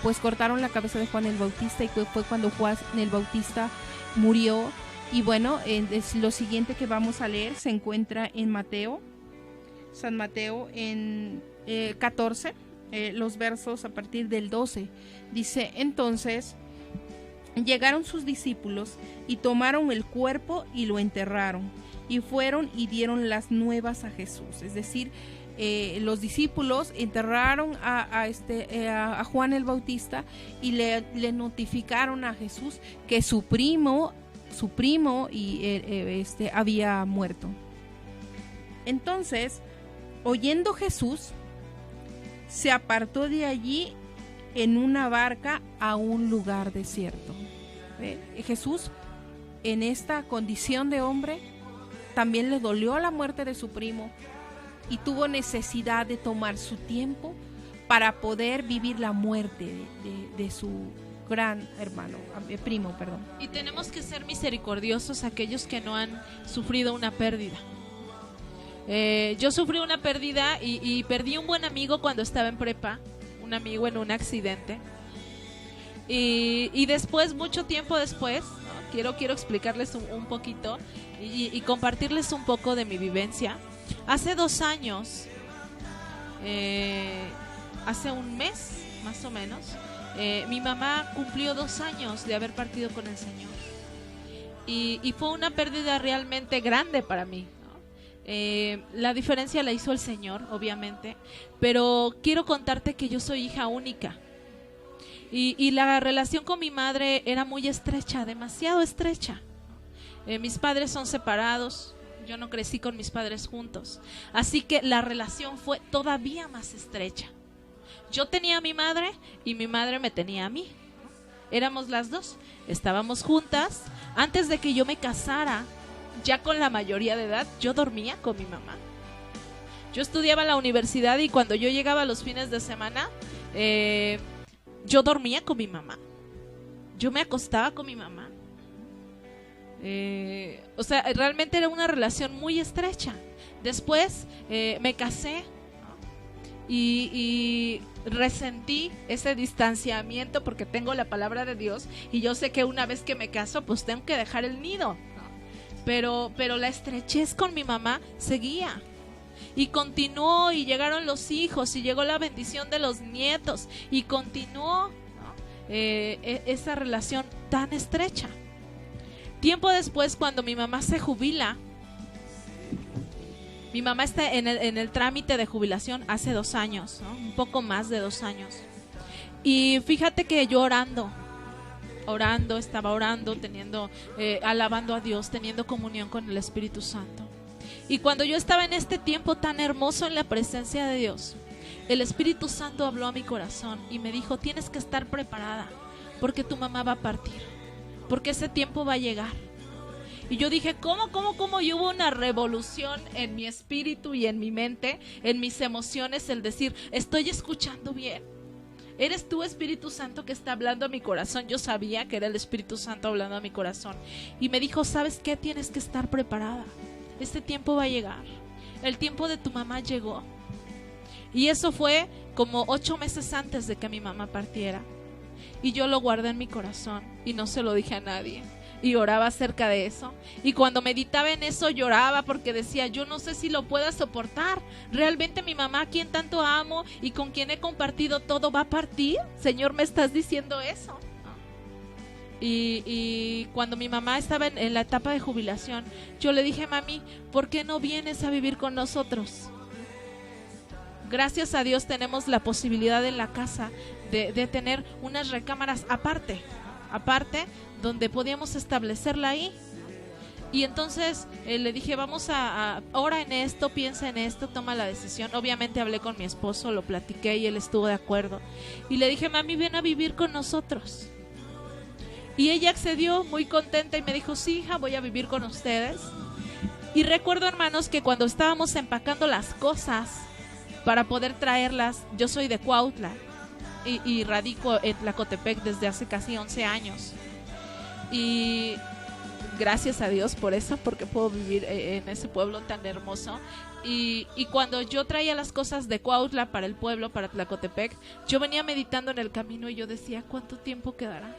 C: pues cortaron la cabeza de Juan el Bautista, y fue cuando Juan el Bautista murió. Y bueno, es lo siguiente que vamos a leer se encuentra en San Mateo en 14, los versos a partir del 12. Dice: entonces llegaron sus discípulos y tomaron el cuerpo y lo enterraron, y fueron y dieron las nuevas a Jesús. Es decir, los discípulos enterraron a Juan el Bautista y le notificaron a Jesús que su primo había muerto. Entonces, oyendo Jesús, se apartó de allí en una barca a un lugar desierto. Jesús, en esta condición de hombre, también le dolió la muerte de su primo, y tuvo necesidad de tomar su tiempo para poder vivir la muerte de su gran primo.
B: Y tenemos que ser misericordiosos aquellos que no han sufrido una pérdida. Yo sufrí una pérdida y perdí un buen amigo cuando estaba en prepa, un amigo en un accidente. Y después, mucho tiempo después, ¿no? quiero explicarles un poquito y compartirles un poco de mi vivencia. Hace 2 años, hace un mes más o menos, mi mamá cumplió 2 años de haber partido con el Señor, y fue una pérdida realmente grande para mí, ¿no? La diferencia la hizo el Señor, obviamente, pero quiero contarte que yo soy hija única, y la relación con mi madre era muy estrecha, demasiado estrecha. Mis padres son separados. Yo no crecí con mis padres juntos, así que la relación fue todavía más estrecha. Yo tenía a mi madre y mi madre me tenía a mí. Éramos las dos, estábamos juntas. Antes de que yo me casara, ya con la mayoría de edad, yo dormía con mi mamá. Yo estudiaba en la universidad, y cuando yo llegaba los fines de semana, yo dormía con mi mamá. Yo me acostaba con mi mamá. O sea, realmente era una relación muy estrecha. Después me casé, ¿no? y resentí ese distanciamiento, porque tengo la palabra de Dios y yo sé que una vez que me caso pues tengo que dejar el nido, ¿no? Pero la estrechez con mi mamá seguía, y continuó, y llegaron los hijos, y llegó la bendición de los nietos, y continuó, ¿no? Esa relación tan estrecha. Tiempo después, cuando mi mamá se jubila, mi mamá está en el trámite de jubilación hace 2 años, ¿no? Un poco más de 2 años. Y fíjate que yo estaba orando, alabando a Dios, teniendo comunión con el Espíritu Santo. Y cuando yo estaba en este tiempo tan hermoso en la presencia de Dios, el Espíritu Santo habló a mi corazón y me dijo: tienes que estar preparada, porque tu mamá va a partir, porque ese tiempo va a llegar. Y yo dije, ¿cómo? Y hubo una revolución en mi espíritu y en mi mente, en mis emociones, el decir, estoy escuchando bien. Eres tú, Espíritu Santo, que está hablando a mi corazón. Yo sabía que era el Espíritu Santo hablando a mi corazón. Y me dijo, ¿sabes qué? Tienes que estar preparada. Este tiempo va a llegar. El tiempo de tu mamá llegó. Y eso fue como 8 meses antes de que mi mamá partiera. Y yo lo guardé en mi corazón y no se lo dije a nadie. y oraba acerca de eso. Y cuando meditaba en eso lloraba porque decía, yo no sé si lo pueda soportar. ¿Realmente mi mamá, a quien tanto amo y con quien he compartido todo, va a partir? Señor, ¿me estás diciendo eso? Y cuando mi mamá estaba en la etapa de jubilación, yo le dije, mami, ¿por qué no vienes a vivir con nosotros? Gracias a Dios tenemos la posibilidad en la casa de tener unas recámaras aparte, donde podíamos establecerla ahí. Y entonces le dije, vamos a ora en esto, piensa en esto, toma la decisión. Obviamente hablé con mi esposo, lo platiqué y él estuvo de acuerdo. Y le dije, mami, ven a vivir con nosotros. Y ella accedió muy contenta y me dijo, sí, hija, voy a vivir con ustedes. Y recuerdo, hermanos, que cuando estábamos empacando las cosas para poder traerlas, yo soy de Cuautla y radico en Tlacotepec desde hace casi 11 años. Y gracias a Dios por eso, porque puedo vivir en ese pueblo tan hermoso. Y cuando yo traía las cosas de Cuautla para el pueblo, para Tlacotepec, yo venía meditando en el camino y yo decía, ¿cuánto tiempo quedará?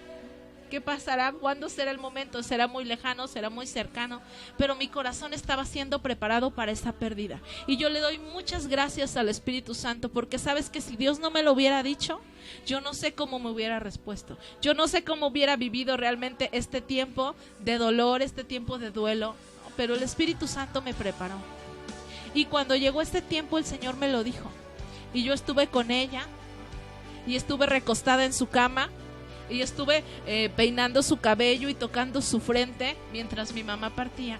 B: ¿Qué pasará? ¿Cuándo será el momento? ¿Será muy lejano? ¿Será muy cercano? Pero mi corazón estaba siendo preparado para esa pérdida. Y yo le doy muchas gracias al Espíritu Santo, porque sabes que si Dios no me lo hubiera dicho, yo no sé cómo me hubiera respuesto. Yo no sé cómo hubiera vivido realmente este tiempo de dolor, este tiempo de duelo. Pero el Espíritu Santo me preparó. Y cuando llegó este tiempo, el Señor me lo dijo. Y yo estuve con ella y estuve recostada en su cama. Y estuve peinando su cabello y tocando su frente mientras mi mamá partía.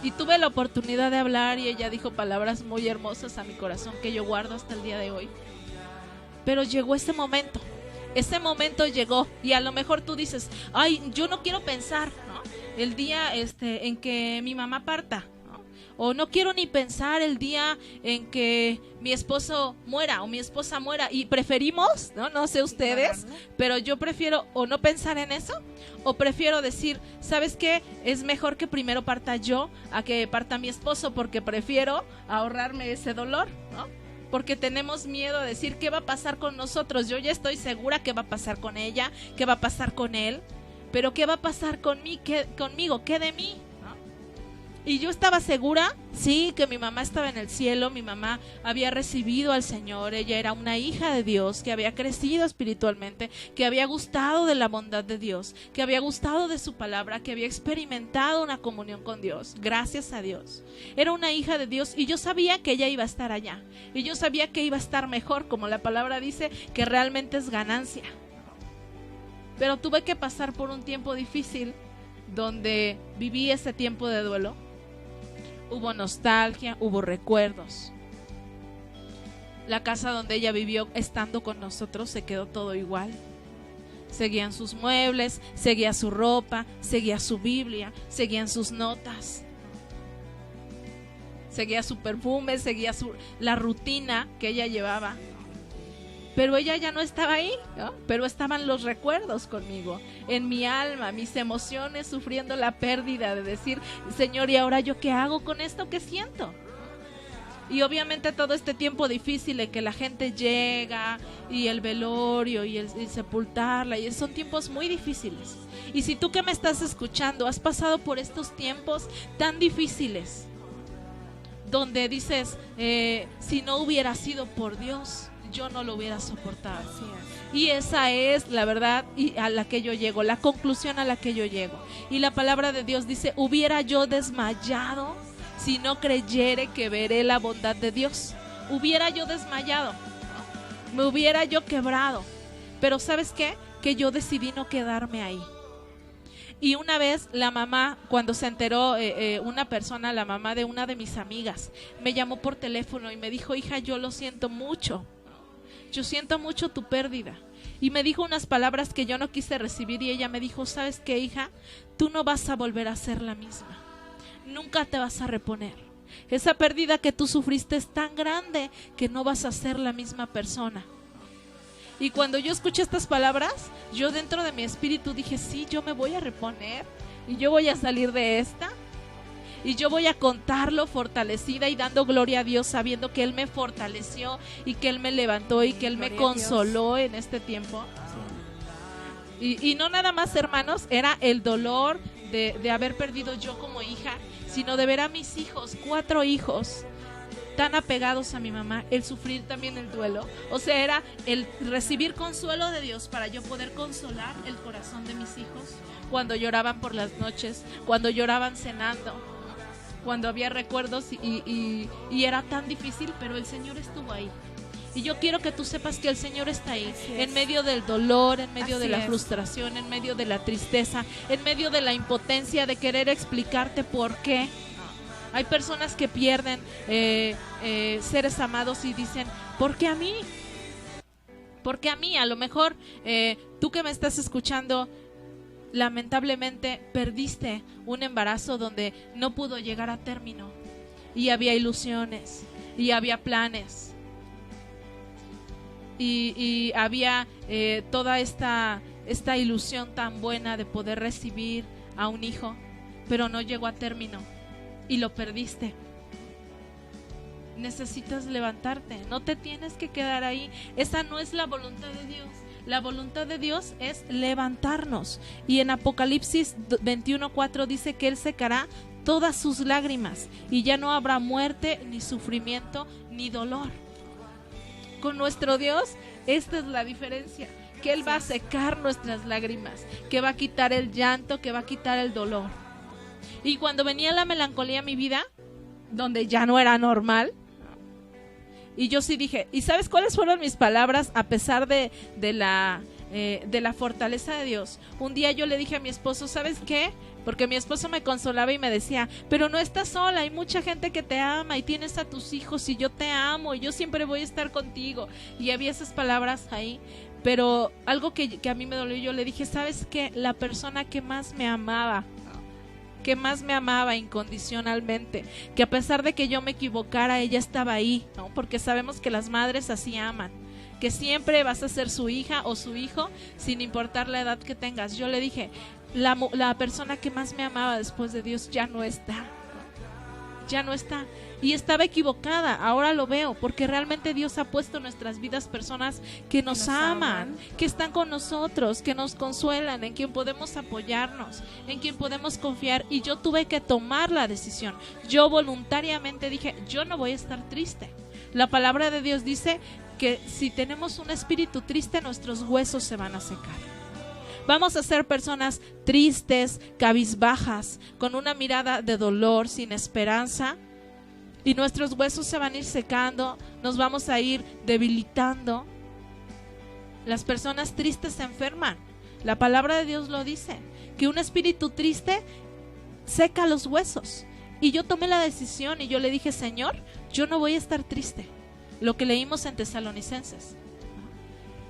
B: Y tuve la oportunidad de hablar y ella dijo palabras muy hermosas a mi corazón que yo guardo hasta el día de hoy. Pero llegó ese momento llegó y a lo mejor tú dices, ay, yo no quiero pensar, ¿no? El día en que mi mamá parta. O no quiero ni pensar el día en que mi esposo muera o mi esposa muera. Y preferimos, no sé ustedes, pero yo prefiero o no pensar en eso, o prefiero decir, ¿sabes qué? Es mejor que primero parta yo a que parta mi esposo, porque prefiero ahorrarme ese dolor, ¿no? Porque tenemos miedo a decir, ¿qué va a pasar con nosotros? Yo ya estoy segura qué va a pasar con ella, qué va a pasar con él, pero ¿qué va a pasar conmigo? ¿Qué de mí? Y yo estaba segura, sí, que mi mamá estaba en el cielo, mi mamá había recibido al Señor, ella era una hija de Dios, que había crecido espiritualmente, que había gustado de la bondad de Dios, que había gustado de su palabra, que había experimentado una comunión con Dios, gracias a Dios. Era una hija de Dios y yo sabía que ella iba a estar allá, y yo sabía que iba a estar mejor, como la palabra dice, que realmente es ganancia. Pero tuve que pasar por un tiempo difícil, donde viví ese tiempo de duelo. Hubo nostalgia, hubo recuerdos. La casa donde ella vivió estando con nosotros se quedó todo igual. Seguían sus muebles, seguía su ropa, seguía su Biblia, seguían sus notas. Seguía su perfume, seguía la rutina que ella llevaba. Pero ella ya no estaba ahí, ¿no? Pero estaban los recuerdos conmigo, en mi alma, mis emociones, sufriendo la pérdida de decir, Señor, ¿y ahora yo qué hago con esto que siento? Y obviamente todo este tiempo difícil en que la gente llega, y el velorio, y el sepultarla, y son tiempos muy difíciles. Y si tú que me estás escuchando has pasado por estos tiempos tan difíciles, donde dices, si no hubiera sido por Dios, yo no lo hubiera soportado. Y esa es la verdad y a la que yo llego, la conclusión a la que yo llego. Y la palabra de Dios dice, hubiera yo desmayado si no creyere que veré la bondad de Dios. Hubiera yo desmayado, me hubiera yo quebrado. Pero ¿sabes qué? Que yo decidí no quedarme ahí. Y una vez la mamá, cuando se enteró una persona, la mamá de una de mis amigas, me llamó por teléfono y me dijo, hija, yo lo siento mucho. Yo siento mucho tu pérdida. Y me dijo unas palabras que yo no quise recibir y ella me dijo, ¿sabes qué, hija? Tú no vas a volver a ser la misma. Nunca te vas a reponer. Esa pérdida que tú sufriste es tan grande que no vas a ser la misma persona. Y cuando yo escuché estas palabras, yo dentro de mi espíritu dije, sí, yo me voy a reponer y yo voy a salir de esta. Y yo voy a contarlo fortalecida y dando gloria a Dios, sabiendo que Él me fortaleció y que Él me levantó y que Él me consoló en este tiempo. Y no nada más, hermanos, era el dolor de haber perdido yo como hija, sino de ver a mis hijos, 4 hijos, tan apegados a mi mamá, el sufrir también el duelo. O sea, era el recibir consuelo de Dios para yo poder consolar el corazón de mis hijos cuando lloraban por las noches, cuando lloraban cenando, cuando había recuerdos y era tan difícil, pero el Señor estuvo ahí. Y yo quiero que tú sepas que el Señor está ahí, en medio del dolor, en medio de la frustración, en medio de la tristeza, en medio de la impotencia de querer explicarte por qué. Hay personas que pierden seres amados y dicen, ¿por qué a mí? ¿Por qué a mí? A lo mejor tú que me estás escuchando, lamentablemente perdiste un embarazo donde no pudo llegar a término y había ilusiones y había planes y había toda esta ilusión tan buena de poder recibir a un hijo, pero no llegó a término y lo perdiste. Necesitas levantarte, no te tienes que quedar ahí. Esa no es la voluntad de Dios. La voluntad de Dios es levantarnos. Y en Apocalipsis 21:4 dice que Él secará todas sus lágrimas y ya no habrá muerte, ni sufrimiento, ni dolor. Con nuestro Dios, esta es la diferencia, que Él va a secar nuestras lágrimas, que va a quitar el llanto, que va a quitar el dolor. Y cuando venía la melancolía a mi vida, donde ya no era normal, y yo sí dije, ¿y sabes cuáles fueron mis palabras a pesar de la fortaleza de Dios? Un día yo le dije a mi esposo, ¿sabes qué? Porque mi esposo me consolaba y me decía, pero no estás sola, hay mucha gente que te ama y tienes a tus hijos y yo te amo y yo siempre voy a estar contigo. Y había esas palabras ahí, pero algo que a mí me dolió, yo le dije, ¿sabes qué? La persona que más me amaba incondicionalmente, que a pesar de que yo me equivocara, ella estaba ahí, ¿no? Porque sabemos que las madres así aman, que siempre vas a ser su hija o su hijo sin importar la edad que tengas. Yo le dije, la persona que más me amaba después de Dios ya no está. Y estaba equivocada, ahora lo veo, porque realmente Dios ha puesto en nuestras vidas personas que nos aman, que están con nosotros, que nos consuelan, en quien podemos apoyarnos, en quien podemos confiar. Y yo tuve que tomar la decisión. Yo voluntariamente dije, yo no voy a estar triste. La palabra de Dios dice que si tenemos un espíritu triste, nuestros huesos se van a secar. Vamos a ser personas tristes, cabizbajas, con una mirada de dolor, sin esperanza, y nuestros huesos se van a ir secando, nos vamos a ir debilitando. Las personas tristes se enferman. La palabra de Dios lo dice, que un espíritu triste seca los huesos. Y yo tomé la decisión y yo le dije, Señor, yo no voy a estar triste. Lo que leímos en Tesalonicenses.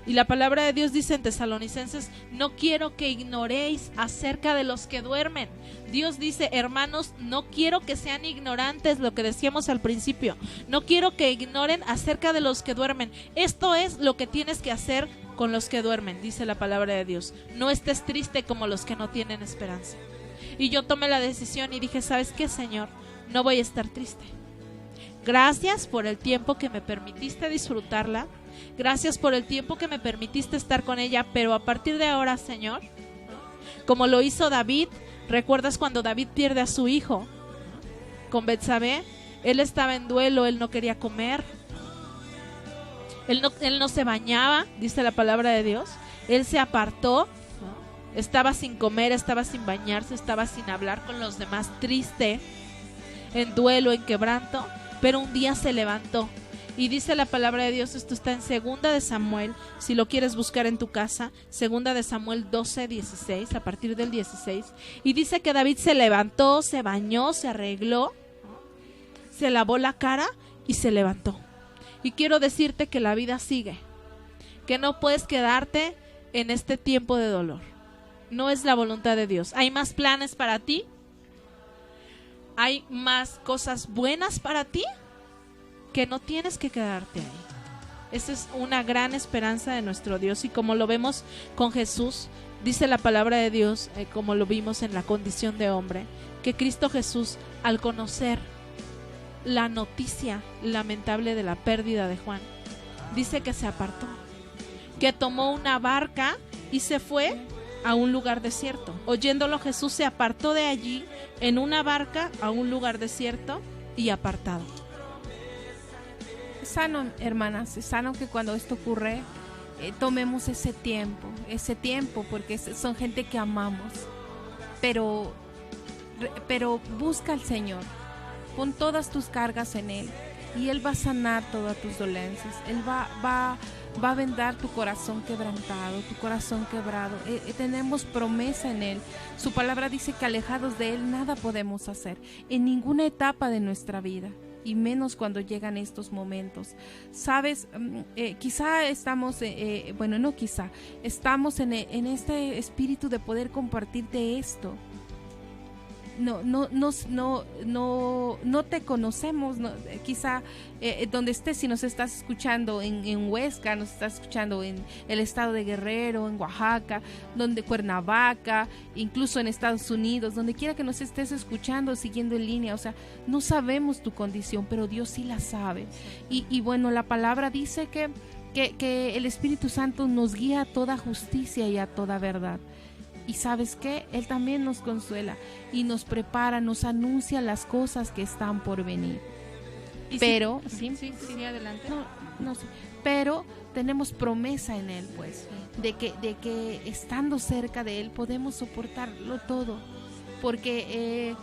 B: Y la palabra de Dios dice en Tesalonicenses, no quiero que ignoréis acerca de los que duermen. Dios dice, hermanos, no quiero que sean ignorantes, lo que decíamos al principio. No quiero que ignoren acerca de los que duermen. Esto es lo que tienes que hacer con los que duermen, dice la palabra de Dios. No estés triste como los que no tienen esperanza. Y yo tomé la decisión y dije, ¿sabes qué, Señor? No voy a estar triste. Gracias por el tiempo que me permitiste disfrutarla. Gracias por el tiempo que me permitiste estar con ella, pero a partir de ahora, Señor, como lo hizo David, ¿recuerdas cuando David pierde a su hijo con Betsabé? Él estaba en duelo, él no quería comer, él no se bañaba, dice la palabra de Dios, él se apartó, ¿no? Estaba sin comer, estaba sin bañarse, estaba sin hablar con los demás, triste, en duelo, en quebranto, pero un día se levantó. Y dice la palabra de Dios, esto está en 2 de Samuel, si lo quieres buscar en tu casa, 2 de Samuel 12:16, a partir del 16. Y dice que David se levantó, se bañó, se arregló, se lavó la cara y se levantó. Y quiero decirte que la vida sigue, que no puedes quedarte en este tiempo de dolor. No es la voluntad de Dios. Hay más planes para ti, hay más cosas buenas para ti, que no tienes que quedarte ahí. Esa es una gran esperanza de nuestro Dios. Y como lo vemos con Jesús, dice la palabra de Dios, como lo vimos en la condición de hombre, que Cristo Jesús, al conocer la noticia lamentable de la pérdida de Juan, dice que se apartó, que tomó una barca y se fue
D: a un lugar desierto. Oyéndolo, Jesús se apartó de allí en una barca a un lugar desierto y apartado.
C: Es sano, hermanas, es sano que cuando esto ocurre tomemos ese tiempo, porque son gente que amamos, pero busca al Señor, pon todas tus cargas en Él y Él va a sanar todas tus dolencias. Él va a vendar tu corazón quebrantado, tu corazón quebrado. Tenemos promesa en Él. Su palabra dice que alejados de Él nada podemos hacer en ninguna etapa de nuestra vida, y menos cuando llegan estos momentos. Sabes, quizá estamos, estamos en este espíritu de poder compartirte esto. No te conocemos, quizá donde estés, si nos estás escuchando en Huesca, nos estás escuchando en el estado de Guerrero, en Oaxaca, Cuernavaca, incluso en Estados Unidos, donde quiera que nos estés escuchando, siguiendo en línea, o sea, no sabemos tu condición, pero Dios sí la sabe. Y bueno, la palabra dice que el Espíritu Santo nos guía a toda justicia y a toda verdad. Y ¿sabes qué? Él también nos consuela y nos prepara, nos anuncia las cosas que están por venir. Pero,
D: sí, adelante.
C: No sé. Pero tenemos promesa en Él, pues, de que estando cerca de Él podemos soportarlo todo, porque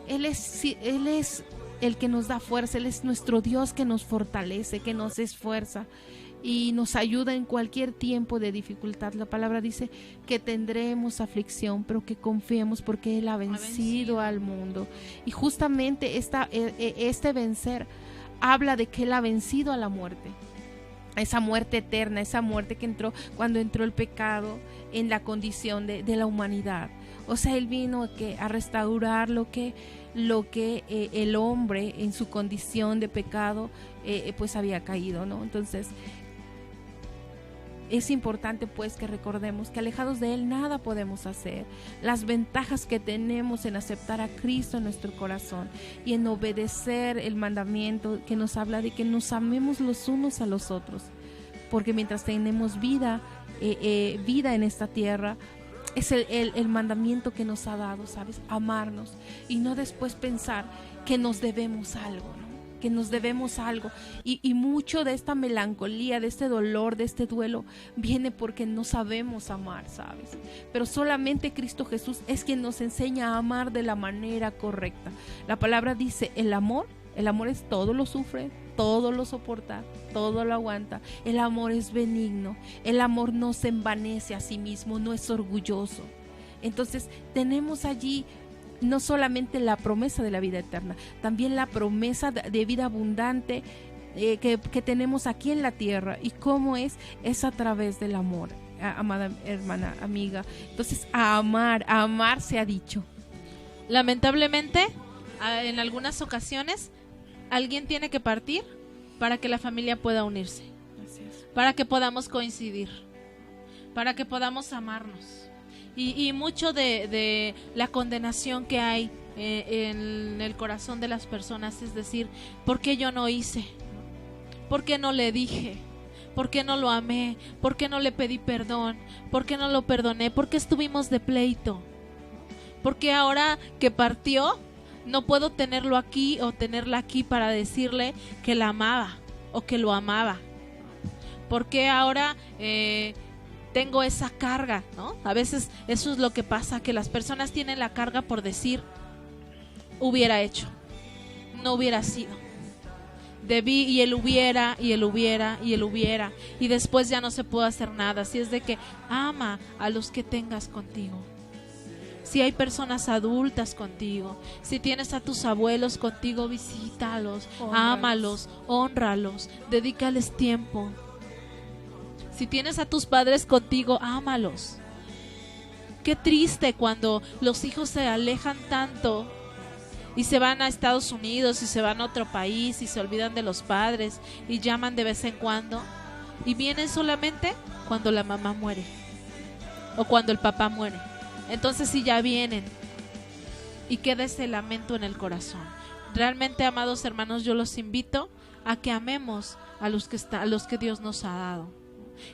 C: Él es el que nos da fuerza, Él es nuestro Dios que nos fortalece, que nos esfuerza y nos ayuda en cualquier tiempo de dificultad. La palabra dice que tendremos aflicción, pero que confiemos porque Él ha vencido al mundo. Y justamente este vencer habla de que Él ha vencido a la muerte. Esa muerte eterna, esa muerte que entró cuando entró el pecado en la condición de la humanidad. O sea, Él vino a restaurar lo que el hombre en su condición de pecado pues había caído, ¿no? Entonces es importante pues que recordemos que alejados de Él nada podemos hacer. Las ventajas que tenemos en aceptar a Cristo en nuestro corazón y en obedecer el mandamiento que nos habla de que nos amemos los unos a los otros, porque mientras tenemos vida en esta tierra, es el mandamiento que nos ha dado, ¿sabes? Amarnos y no después pensar que nos debemos algo, ¿no? Que nos debemos algo, y mucho de esta melancolía, de este dolor, de este duelo viene porque no sabemos amar, ¿sabes? Pero solamente Cristo Jesús es quien nos enseña a amar de la manera correcta. La palabra dice, el amor es todo lo sufre, todo lo soporta, todo lo aguanta. El amor es benigno, el amor no se envanece a sí mismo, no es orgulloso. Entonces tenemos allí no solamente la promesa de la vida eterna, también la promesa de vida abundante que tenemos aquí en la tierra. ¿Y cómo es? Es a través del amor, amada hermana, amiga. Entonces, a amar se ha dicho.
B: Lamentablemente, en algunas ocasiones, alguien tiene que partir para que la familia pueda unirse, para que podamos coincidir, para que podamos amarnos. Y mucho de la condenación que hay en el corazón de las personas es decir, ¿por qué yo no hice? ¿Por qué no le dije? ¿Por qué no lo amé? ¿Por qué no le pedí perdón? ¿Por qué no lo perdoné? ¿Por qué estuvimos de pleito? ¿Por qué ahora que partió no puedo tenerlo aquí o tenerla aquí para decirle que la amaba o que lo amaba? ¿Por qué ahora tengo esa carga, ¿no? A veces eso es lo que pasa, que las personas tienen la carga por decir, hubiera hecho, no hubiera sido, debí, y él hubiera, y después ya no se puede hacer nada. Así es de que ama a los que tengas contigo. Si hay personas adultas contigo, si tienes a tus abuelos contigo, visítalos, ámalos, hónralos, dedícales tiempo. Si tienes a tus padres contigo, ámalos. Qué triste cuando los hijos se alejan tanto y se van a Estados Unidos y se van a otro país y se olvidan de los padres y llaman de vez en cuando y vienen solamente cuando la mamá muere o cuando el papá muere. Entonces sí, ya vienen y queda ese lamento en el corazón. Realmente, amados hermanos, yo los invito a que amemos a los que Dios nos ha dado,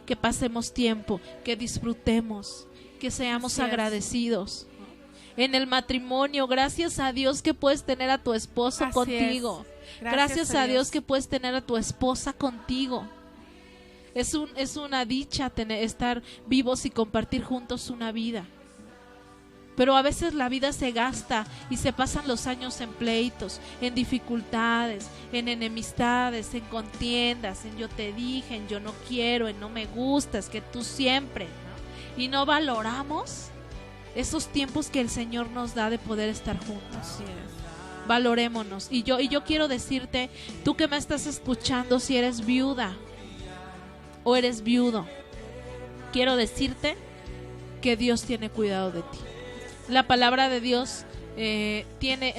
B: que pasemos tiempo, que disfrutemos, que seamos
C: Así es.
B: agradecidos. En el matrimonio, gracias a Dios que puedes tener a tu esposo
C: Así
B: contigo.
C: es.
B: Gracias a Dios que puedes tener a tu esposa contigo. Es una dicha estar vivos y compartir juntos una vida. Pero a veces la vida se gasta y se pasan los años en pleitos, en dificultades, en enemistades, en contiendas, en yo te dije, en yo no quiero, en no me gustas, que tú siempre, ¿no? Y no valoramos esos tiempos que el Señor nos da de poder estar juntos.
C: Así es.
B: Valorémonos. Y yo quiero decirte, tú que me estás escuchando, si eres viuda o eres viudo, quiero decirte que Dios tiene cuidado de ti. La palabra de Dios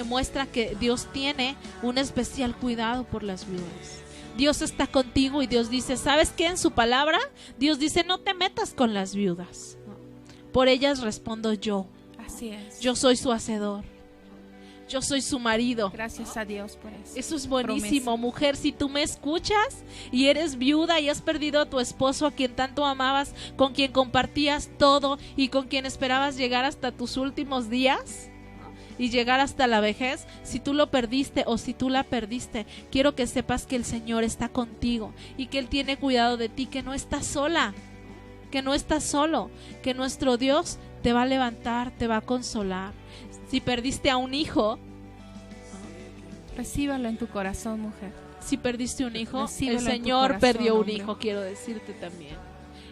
B: muestra que Dios tiene un especial cuidado por las viudas. Dios está contigo y Dios dice, ¿sabes qué? En su palabra, Dios dice, no te metas con las viudas. Por ellas respondo yo.
C: Así es.
B: Yo soy su hacedor. Yo soy su marido.
C: Gracias a Dios por eso.
B: Eso es buenísimo,
C: Promesa.
B: mujer. Si tú me escuchas y eres viuda y has perdido a tu esposo, a quien tanto amabas, con quien compartías todo y con quien esperabas llegar hasta tus últimos días y llegar hasta la vejez, si tú lo perdiste o si tú la perdiste, quiero que sepas que el Señor está contigo y que Él tiene cuidado de ti, que no estás sola, que no estás solo, que nuestro Dios te va a levantar, te va a consolar. Si perdiste a un hijo,
C: Recíbalo en tu corazón, mujer.
B: si perdiste un hijo,
C: Recíbelo
B: el
C: en tu
B: Señor
C: corazón,
B: perdió un
C: hombre.
B: hijo, quiero decirte también.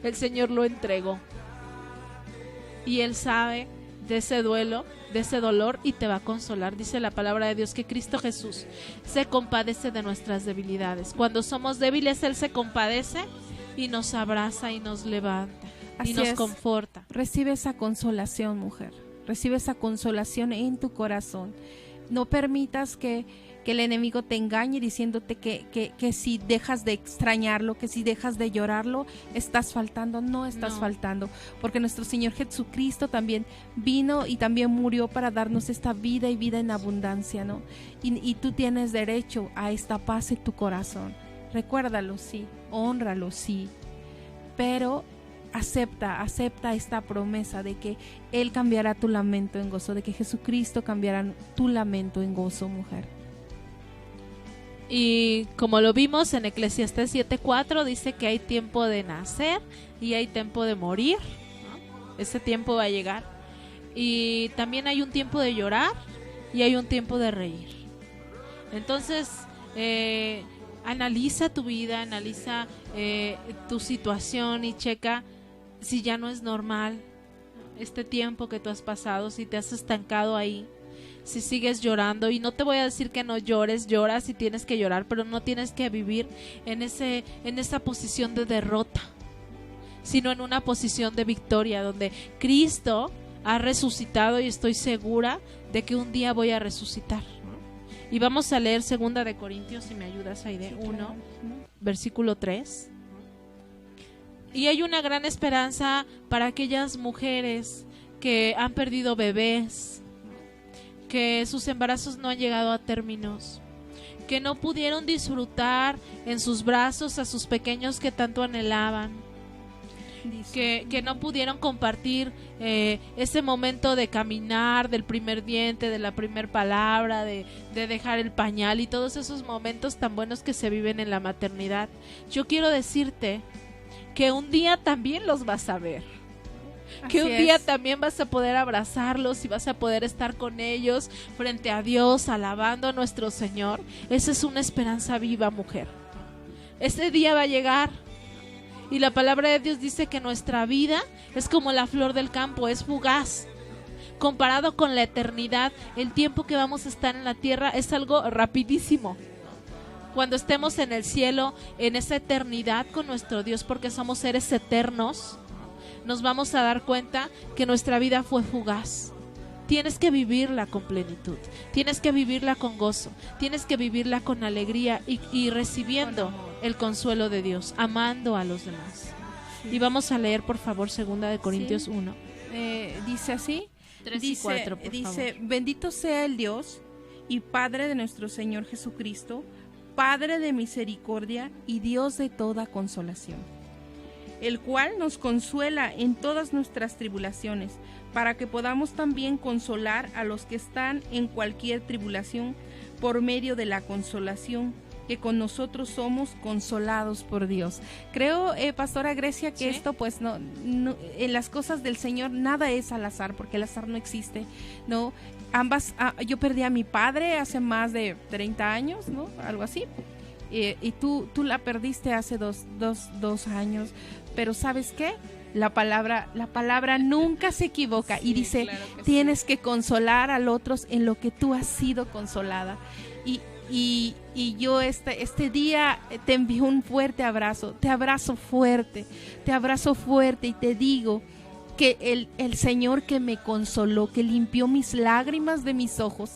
B: El Señor lo entregó. Y Él sabe de ese duelo, de ese dolor, y te va a consolar. Dice la palabra de Dios que Cristo Jesús se compadece de nuestras debilidades. Cuando somos débiles, Él se compadece y nos abraza y nos levanta y
C: Así
B: nos
C: es.
B: conforta.
C: Recibe esa consolación, mujer. Recibe esa consolación en tu corazón. No permitas que el enemigo te engañe diciéndote que si dejas de extrañarlo, que si dejas de llorarlo, estás faltando. No estás
B: No.
C: faltando, porque nuestro Señor Jesucristo también vino y también murió para darnos esta vida y vida en abundancia, ¿no? Y tú tienes derecho a esta paz en tu corazón. Recuérdalo, sí. Hónralo, sí. Pero acepta esta promesa de que Él cambiará tu lamento en gozo, de que Jesucristo cambiará tu lamento en gozo, mujer.
B: Y como lo vimos en Eclesiastés 7:4, dice que hay tiempo de nacer y hay tiempo de morir, ¿no? Ese tiempo va a llegar. Y también hay un tiempo de llorar y hay un tiempo de reír. Entonces, analiza tu vida, analiza tu situación y checa si ya no es normal este tiempo que tú has pasado, si te has estancado ahí, si sigues llorando. Y no te voy a decir que no llores, llora si tienes que llorar, pero no tienes que vivir en esa posición de derrota, sino en una posición de victoria, donde Cristo ha resucitado y estoy segura de que un día voy a resucitar. Y vamos a leer 2 de Corintios, si me ayudas ahí, de 1, versículo 3. Y hay una gran esperanza para aquellas mujeres que han perdido bebés, que sus embarazos no han llegado a términos, que no pudieron disfrutar en sus brazos a sus pequeños que tanto anhelaban, que no pudieron compartir ese momento de caminar, del primer diente, de la primer palabra, de dejar el pañal y todos esos momentos tan buenos que se viven en la maternidad. Yo quiero decirte que un día también los vas a ver, que
C: Así
B: un día
C: es.
B: también vas a poder abrazarlos y vas a poder estar con ellos frente a Dios, alabando a nuestro Señor. Esa es una esperanza viva, mujer. Ese día va a llegar. Y la palabra de Dios dice que nuestra vida es como la flor del campo, es fugaz. Comparado con la eternidad, el tiempo que vamos a estar en la tierra es algo rapidísimo. Cuando estemos en el cielo, en esa eternidad con nuestro Dios, porque somos seres eternos, nos vamos a dar cuenta que nuestra vida fue fugaz. Tienes que vivirla con plenitud, tienes que vivirla con gozo, tienes que vivirla con alegría y recibiendo el consuelo de Dios, amando a los demás. Y vamos a leer, por favor, 2 de Corintios
C: Sí.
B: 1.
C: Dice así,
B: 3 y 4, por
C: dice,
B: favor.
C: bendito sea el Dios y Padre de nuestro Señor Jesucristo, Padre de misericordia y Dios de toda consolación, el cual nos consuela en todas nuestras tribulaciones, para que podamos también consolar a los que están en cualquier tribulación por medio de la consolación que con nosotros somos consolados por Dios. Creo, Pastora Grecia, que
B: ¿Sí?
C: esto pues no, en las cosas del Señor nada es al azar, porque el azar no existe, ¿no? Yo perdí a mi padre hace más de 30 años, ¿no? Algo así. Y tú la perdiste hace dos años, pero ¿sabes qué? La palabra nunca se equivoca, y dice,
B: claro que
C: tienes que consolar al otro en lo que tú has sido consolada. Y yo este día te envío un fuerte abrazo, te abrazo fuerte y te digo que el Señor que me consoló, que limpió mis lágrimas de mis ojos,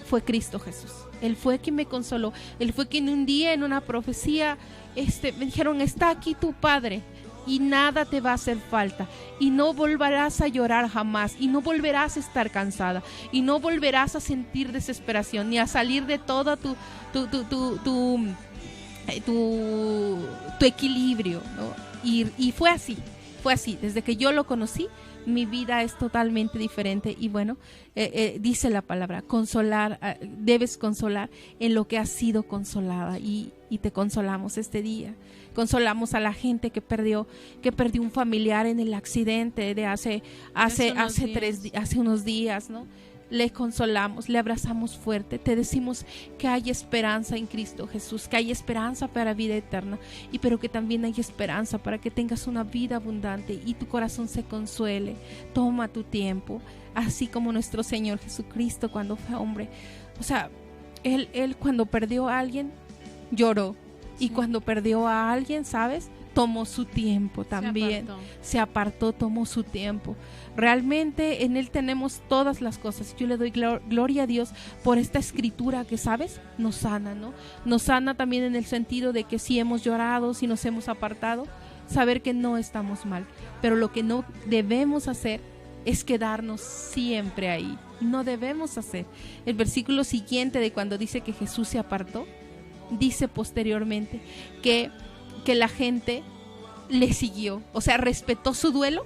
C: fue Cristo Jesús. Él fue quien me consoló. Él fue quien un día en una profecía me dijeron, está aquí tu Padre y nada te va a hacer falta, y no volverás a llorar jamás, y no volverás a estar cansada, y no volverás a sentir desesperación, ni a salir de todo tu equilibrio, ¿no? Y fue así, desde que yo lo conocí, mi vida es totalmente diferente. Y bueno, dice la palabra, consolar, debes consolar en lo que has sido consolada, y te consolamos este día. Consolamos a la gente que perdió un familiar en el accidente de hace unos días, ¿no? Le consolamos, le abrazamos fuerte, te decimos que hay esperanza en Cristo Jesús, que hay esperanza para vida eterna, pero que también hay esperanza para que tengas una vida abundante y tu corazón se consuele. Toma tu tiempo, así como nuestro Señor Jesucristo cuando fue hombre. O sea, él cuando perdió a alguien lloró, y cuando perdió a alguien, ¿sabes?, tomó su tiempo también, se apartó, tomó su tiempo. Realmente en Él tenemos todas las cosas. Yo le doy gloria a Dios por esta escritura que, ¿sabes?, nos sana, ¿no? Nos sana también en el sentido de que si hemos llorado, si nos hemos apartado, saber que no estamos mal. Pero lo que no debemos hacer es quedarnos siempre ahí. No debemos hacer. El versículo siguiente de cuando dice que Jesús se apartó, dice posteriormente que la gente le siguió, o sea, respetó su duelo,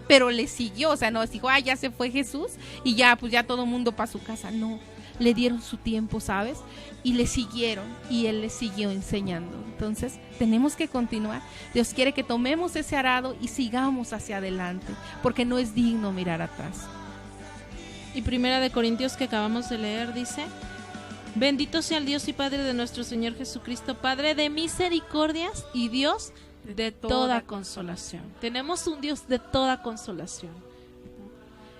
C: pero le siguió. O sea, no dijo, ya se fue Jesús y ya, pues ya todo el mundo para su casa. No, le dieron su tiempo, ¿sabes? Y le siguieron, y Él les siguió enseñando. Entonces, tenemos que continuar. Dios quiere que tomemos ese arado y sigamos hacia adelante, porque no es digno mirar atrás.
D: Y 1 Corintios que acabamos de leer dice: bendito sea el Dios y Padre de nuestro Señor Jesucristo, Padre de misericordias y Dios de toda consolación. Tenemos un Dios de toda consolación.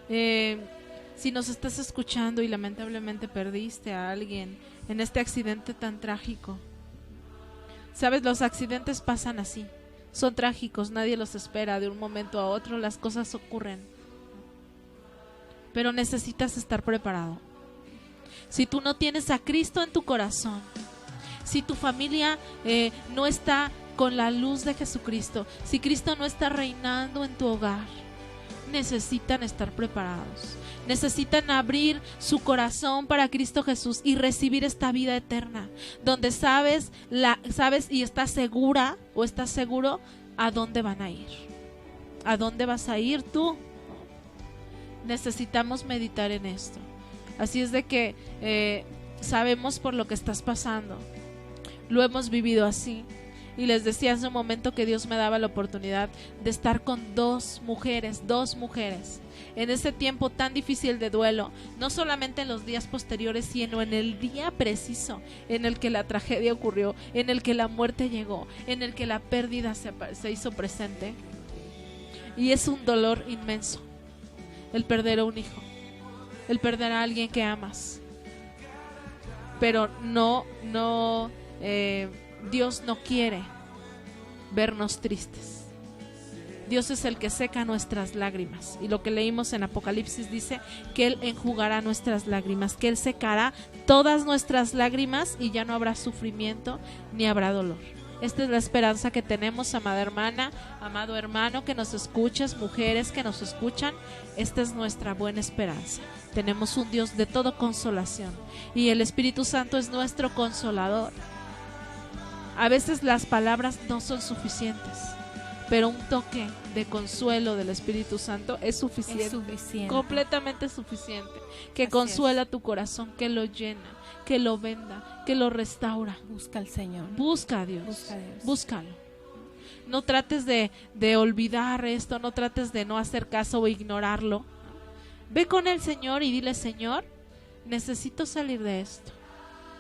D: Si nos estás escuchando y lamentablemente perdiste a alguien en este accidente tan trágico, sabes, los accidentes pasan así, son trágicos, nadie los espera, de un momento a otro las cosas ocurren, pero necesitas estar preparado. Si tú no tienes a Cristo en tu corazón, si tu familia no está con la luz de Jesucristo, si Cristo no está reinando en tu hogar, necesitan estar preparados. Necesitan abrir su corazón para Cristo Jesús y recibir esta vida eterna, donde sabes y estás segura o estás seguro a dónde van a ir. ¿A dónde vas a ir tú? Necesitamos meditar en esto. Así es de que sabemos por lo que estás pasando. Lo hemos vivido así. Y les decía hace un momento que Dios me daba la oportunidad de estar con dos mujeres en ese tiempo tan difícil de duelo, no solamente en los días posteriores, sino en el día preciso en el que la tragedia ocurrió, en el que la muerte llegó, en el que la pérdida se hizo presente. Y es un dolor inmenso el perder a un hijo, el perder a alguien que amas. Pero Dios no quiere vernos tristes. Dios es el que seca nuestras lágrimas. Y lo que leímos en Apocalipsis dice que Él enjugará nuestras lágrimas, que Él secará todas nuestras lágrimas y ya no habrá sufrimiento ni habrá dolor. Esta es la esperanza que tenemos, amada hermana, amado hermano que nos escuchas, mujeres que nos escuchan. Esta es nuestra buena esperanza. Tenemos un Dios de toda consolación y el Espíritu Santo es nuestro consolador. A veces las palabras no son suficientes. pero un toque de consuelo del Espíritu Santo es suficiente.
C: Es suficiente.
D: Completamente suficiente. Que
C: Así
D: consuela tu corazón, que lo llena, que lo venda, que lo restaura.
C: Busca al Señor.
D: Busca a Dios.
C: Busca a Dios.
D: Búscalo. No trates de olvidar esto, no trates de no hacer caso o ignorarlo. Ve con el Señor y dile: Señor, necesito salir de esto.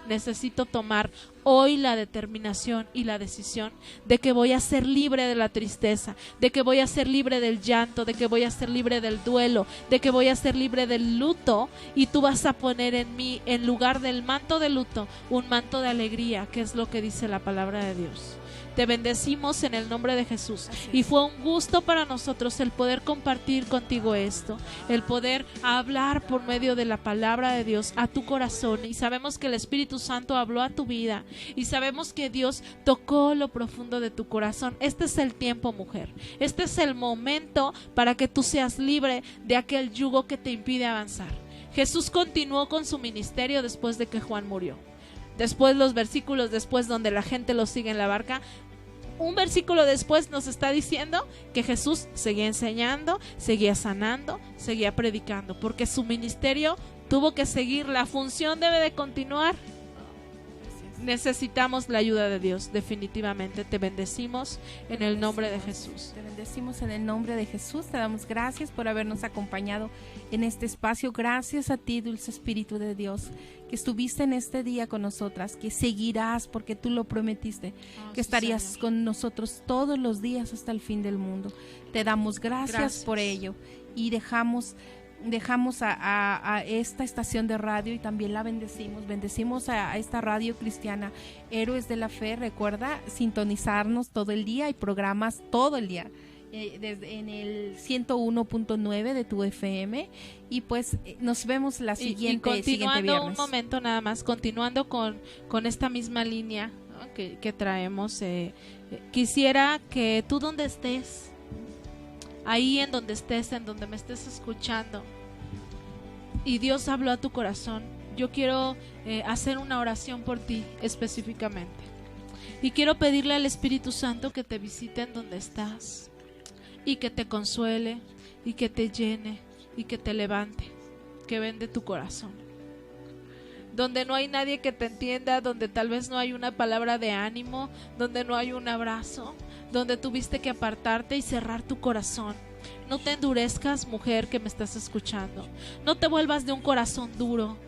D: Necesito tomar hoy la determinación y la decisión de que voy a ser libre de la tristeza, de que voy a ser libre del llanto, de que voy a ser libre del duelo, de que voy a ser libre del luto, y tú vas a poner en mí, en lugar del manto de luto, un manto de alegría, que es lo que dice la palabra de Dios. Te bendecimos en el nombre de Jesús. Y fue un gusto para nosotros el poder compartir contigo esto, el poder hablar por medio de la palabra de Dios a tu corazón. Y sabemos que el Espíritu Santo habló a tu vida, y sabemos que Dios tocó lo profundo de tu corazón. Este es el tiempo, mujer. Este es el momento para que tú seas libre de aquel yugo que te impide avanzar. Jesús continuó con su ministerio después de que Juan murió. Después, los versículos después, donde la gente lo sigue en la barca, un versículo después nos está diciendo que Jesús seguía enseñando, seguía sanando, seguía predicando, porque su ministerio tuvo que seguir, la función debe de continuar. Necesitamos la ayuda de Dios, definitivamente. Te bendecimos en el nombre de Jesús.
C: Te bendecimos en el nombre de Jesús. Te damos gracias por habernos acompañado en este espacio. Gracias a ti, dulce Espíritu de Dios, que estuviste en este día con nosotras, que seguirás porque tú lo prometiste, que estarías
D: Señor,
C: con nosotros todos los días hasta el fin del mundo. Te damos gracias por ello, y dejamos a esta estación de radio, y también la bendecimos a esta radio cristiana Héroes de la Fe. Recuerda sintonizarnos todo el día, hay programas todo el día desde en el 101.9 de tu FM, y pues nos vemos la siguiente
D: continuando
C: viernes.
D: un momento nada más, continuando con esta misma línea, ¿no?, que traemos, quisiera que tú, donde estés, ahí en donde estés, en donde me estés escuchando, y Dios habló a tu corazón, yo quiero hacer una oración por ti específicamente, y quiero pedirle al Espíritu Santo que te visite en donde estás, y que te consuele, y que te llene, y que te levante, que vende tu corazón. Donde no hay nadie que te entienda, donde tal vez no hay una palabra de ánimo, donde no hay un abrazo, donde tuviste que apartarte y cerrar tu corazón. No te endurezcas, mujer que me estás escuchando. No te vuelvas de un corazón duro,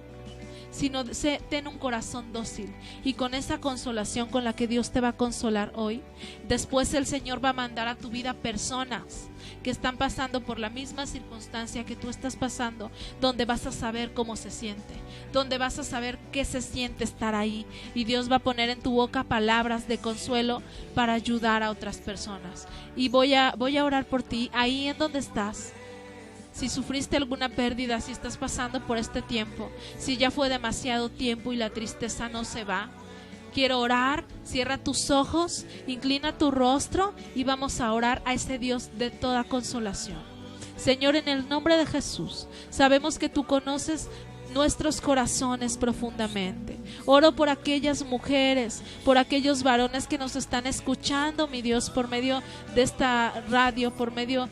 D: sino ten un corazón dócil, y con esa consolación con la que Dios te va a consolar hoy, después el Señor va a mandar a tu vida personas que están pasando por la misma circunstancia que tú estás pasando, donde vas a saber cómo se siente, donde vas a saber qué se siente estar ahí, y Dios va a poner en tu boca palabras de consuelo para ayudar a otras personas. Y voy a orar por ti ahí en donde estás. Si sufriste alguna pérdida, si estás pasando por este tiempo, si ya fue demasiado tiempo y la tristeza no se va, quiero orar. Cierra tus ojos, inclina tu rostro, y vamos a orar a ese Dios de toda consolación. Señor, en el nombre de Jesús, sabemos que tú conoces nuestros corazones profundamente. Oro por aquellas mujeres, por aquellos varones que nos están escuchando, mi Dios, por medio de esta radio, por medio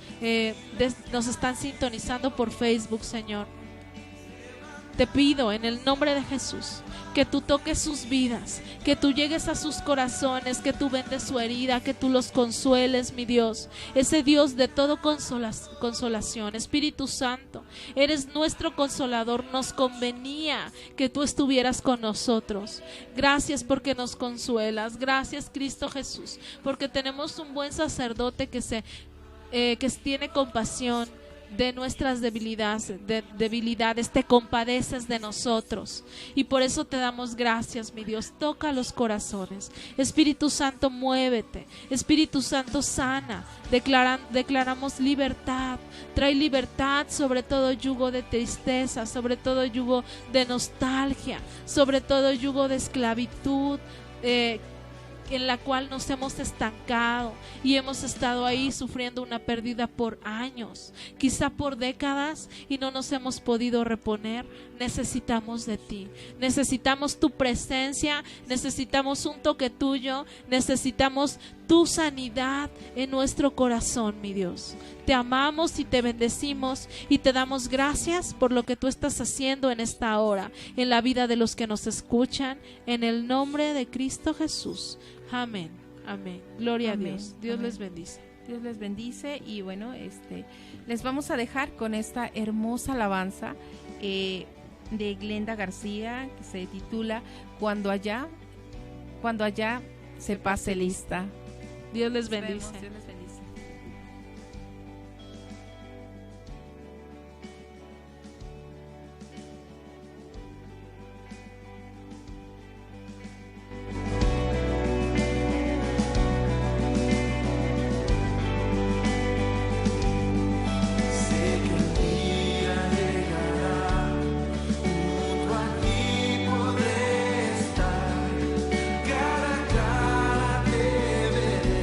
D: nos están sintonizando por Facebook, Señor. Te pido en el nombre de Jesús que tú toques sus vidas, que tú llegues a sus corazones, que tú vendes su herida, que tú los consueles, mi Dios, ese Dios de todo consolación. Espíritu Santo, eres nuestro consolador, nos convenía que tú estuvieras con nosotros. Gracias porque nos consuelas, gracias Cristo Jesús, porque tenemos un buen sacerdote que tiene compasión de nuestras debilidades, te compadeces de nosotros, y por eso te damos gracias, mi Dios. Toca los corazones, Espíritu Santo, muévete, Espíritu Santo, sana. Declaramos libertad, trae libertad sobre todo yugo de tristeza, sobre todo yugo de nostalgia, sobre todo yugo de esclavitud, en la cual nos hemos estancado y hemos estado ahí sufriendo una pérdida por años, quizá por décadas, y no nos hemos podido reponer. Necesitamos de ti, necesitamos tu presencia, necesitamos un toque tuyo, necesitamos tu sanidad en nuestro corazón, mi Dios. Te amamos y te bendecimos y te damos gracias por lo que tú estás haciendo en esta hora, en la vida de los que nos escuchan, en el nombre de Cristo Jesús. Amén, amén. Gloria
C: Amén.
D: a Dios. Dios
C: Amén.
D: les bendice.
C: Dios les bendice y bueno, les vamos a dejar con esta hermosa alabanza de Glenda García que se titula Cuando allá se pase lista.
D: Dios les
C: Nos vemos.
D: bendice.
C: Dios les bendice.
A: Sé que el día llegará, junto a ti podré estar, cara a cara te veré,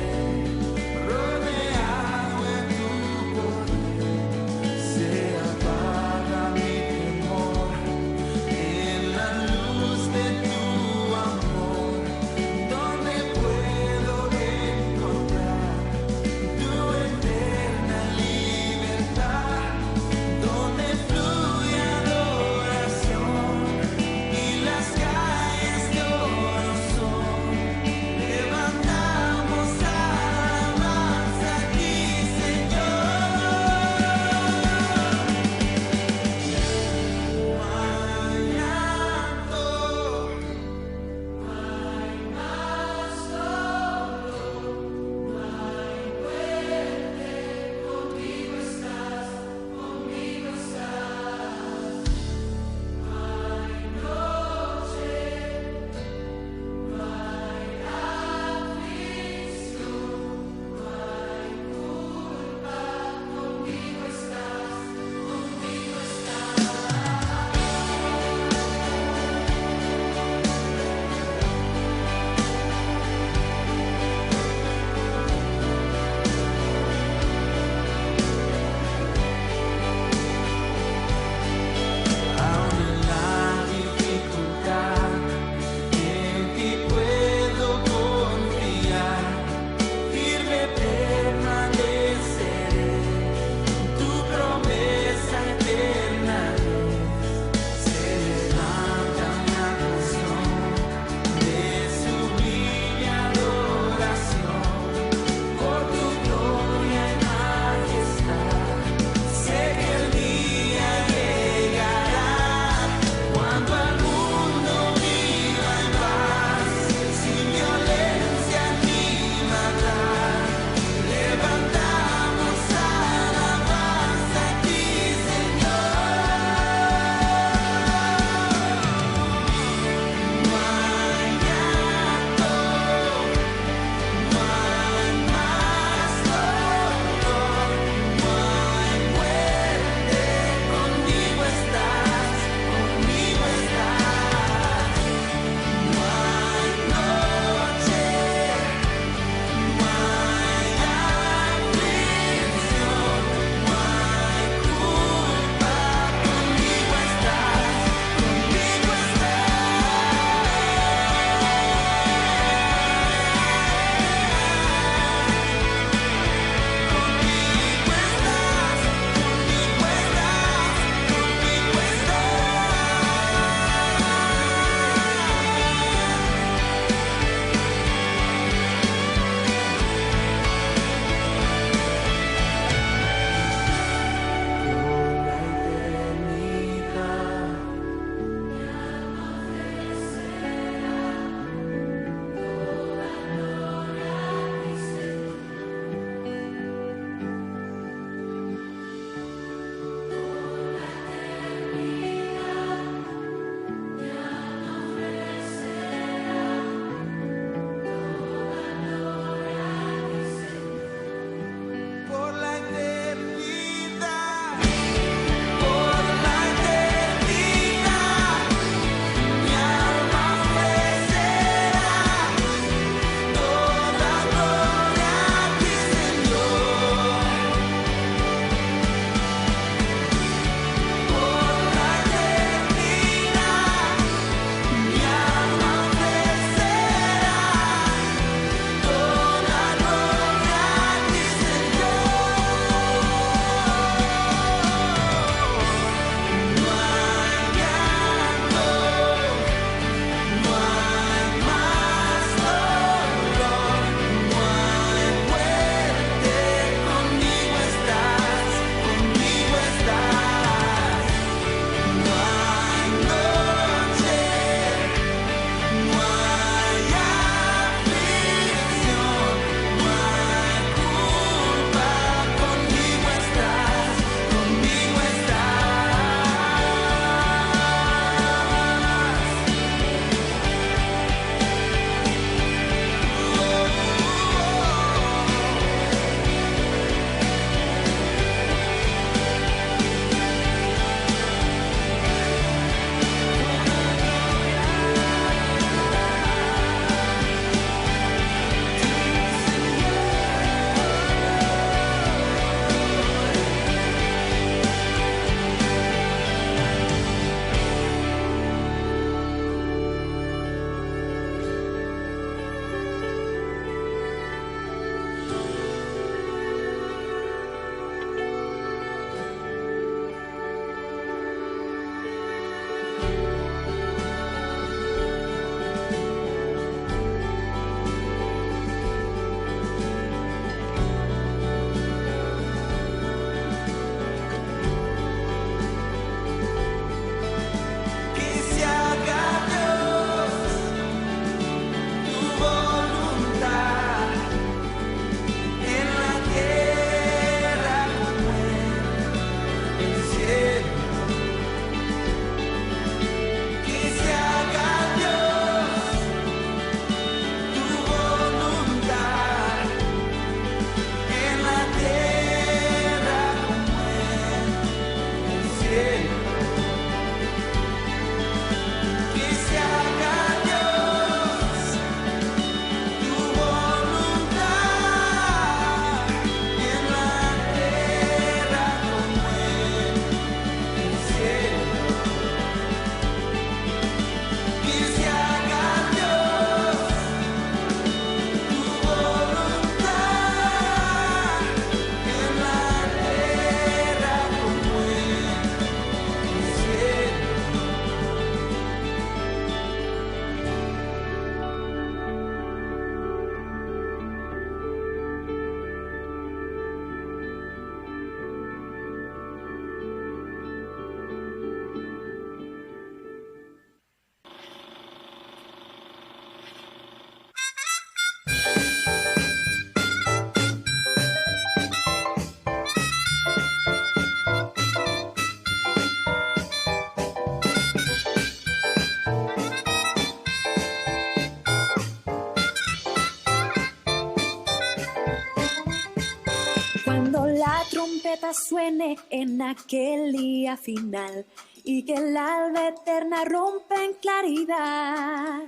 E: trompeta suene en aquel día final y que el alba eterna rompe en claridad.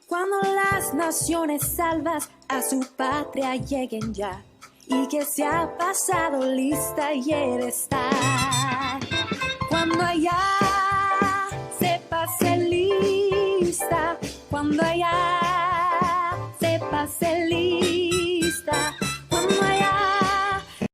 E: Cuando las naciones salvas a su patria lleguen ya y que se ha pasado lista y he de estar. Cuando allá se pase lista, cuando allá se pase lista.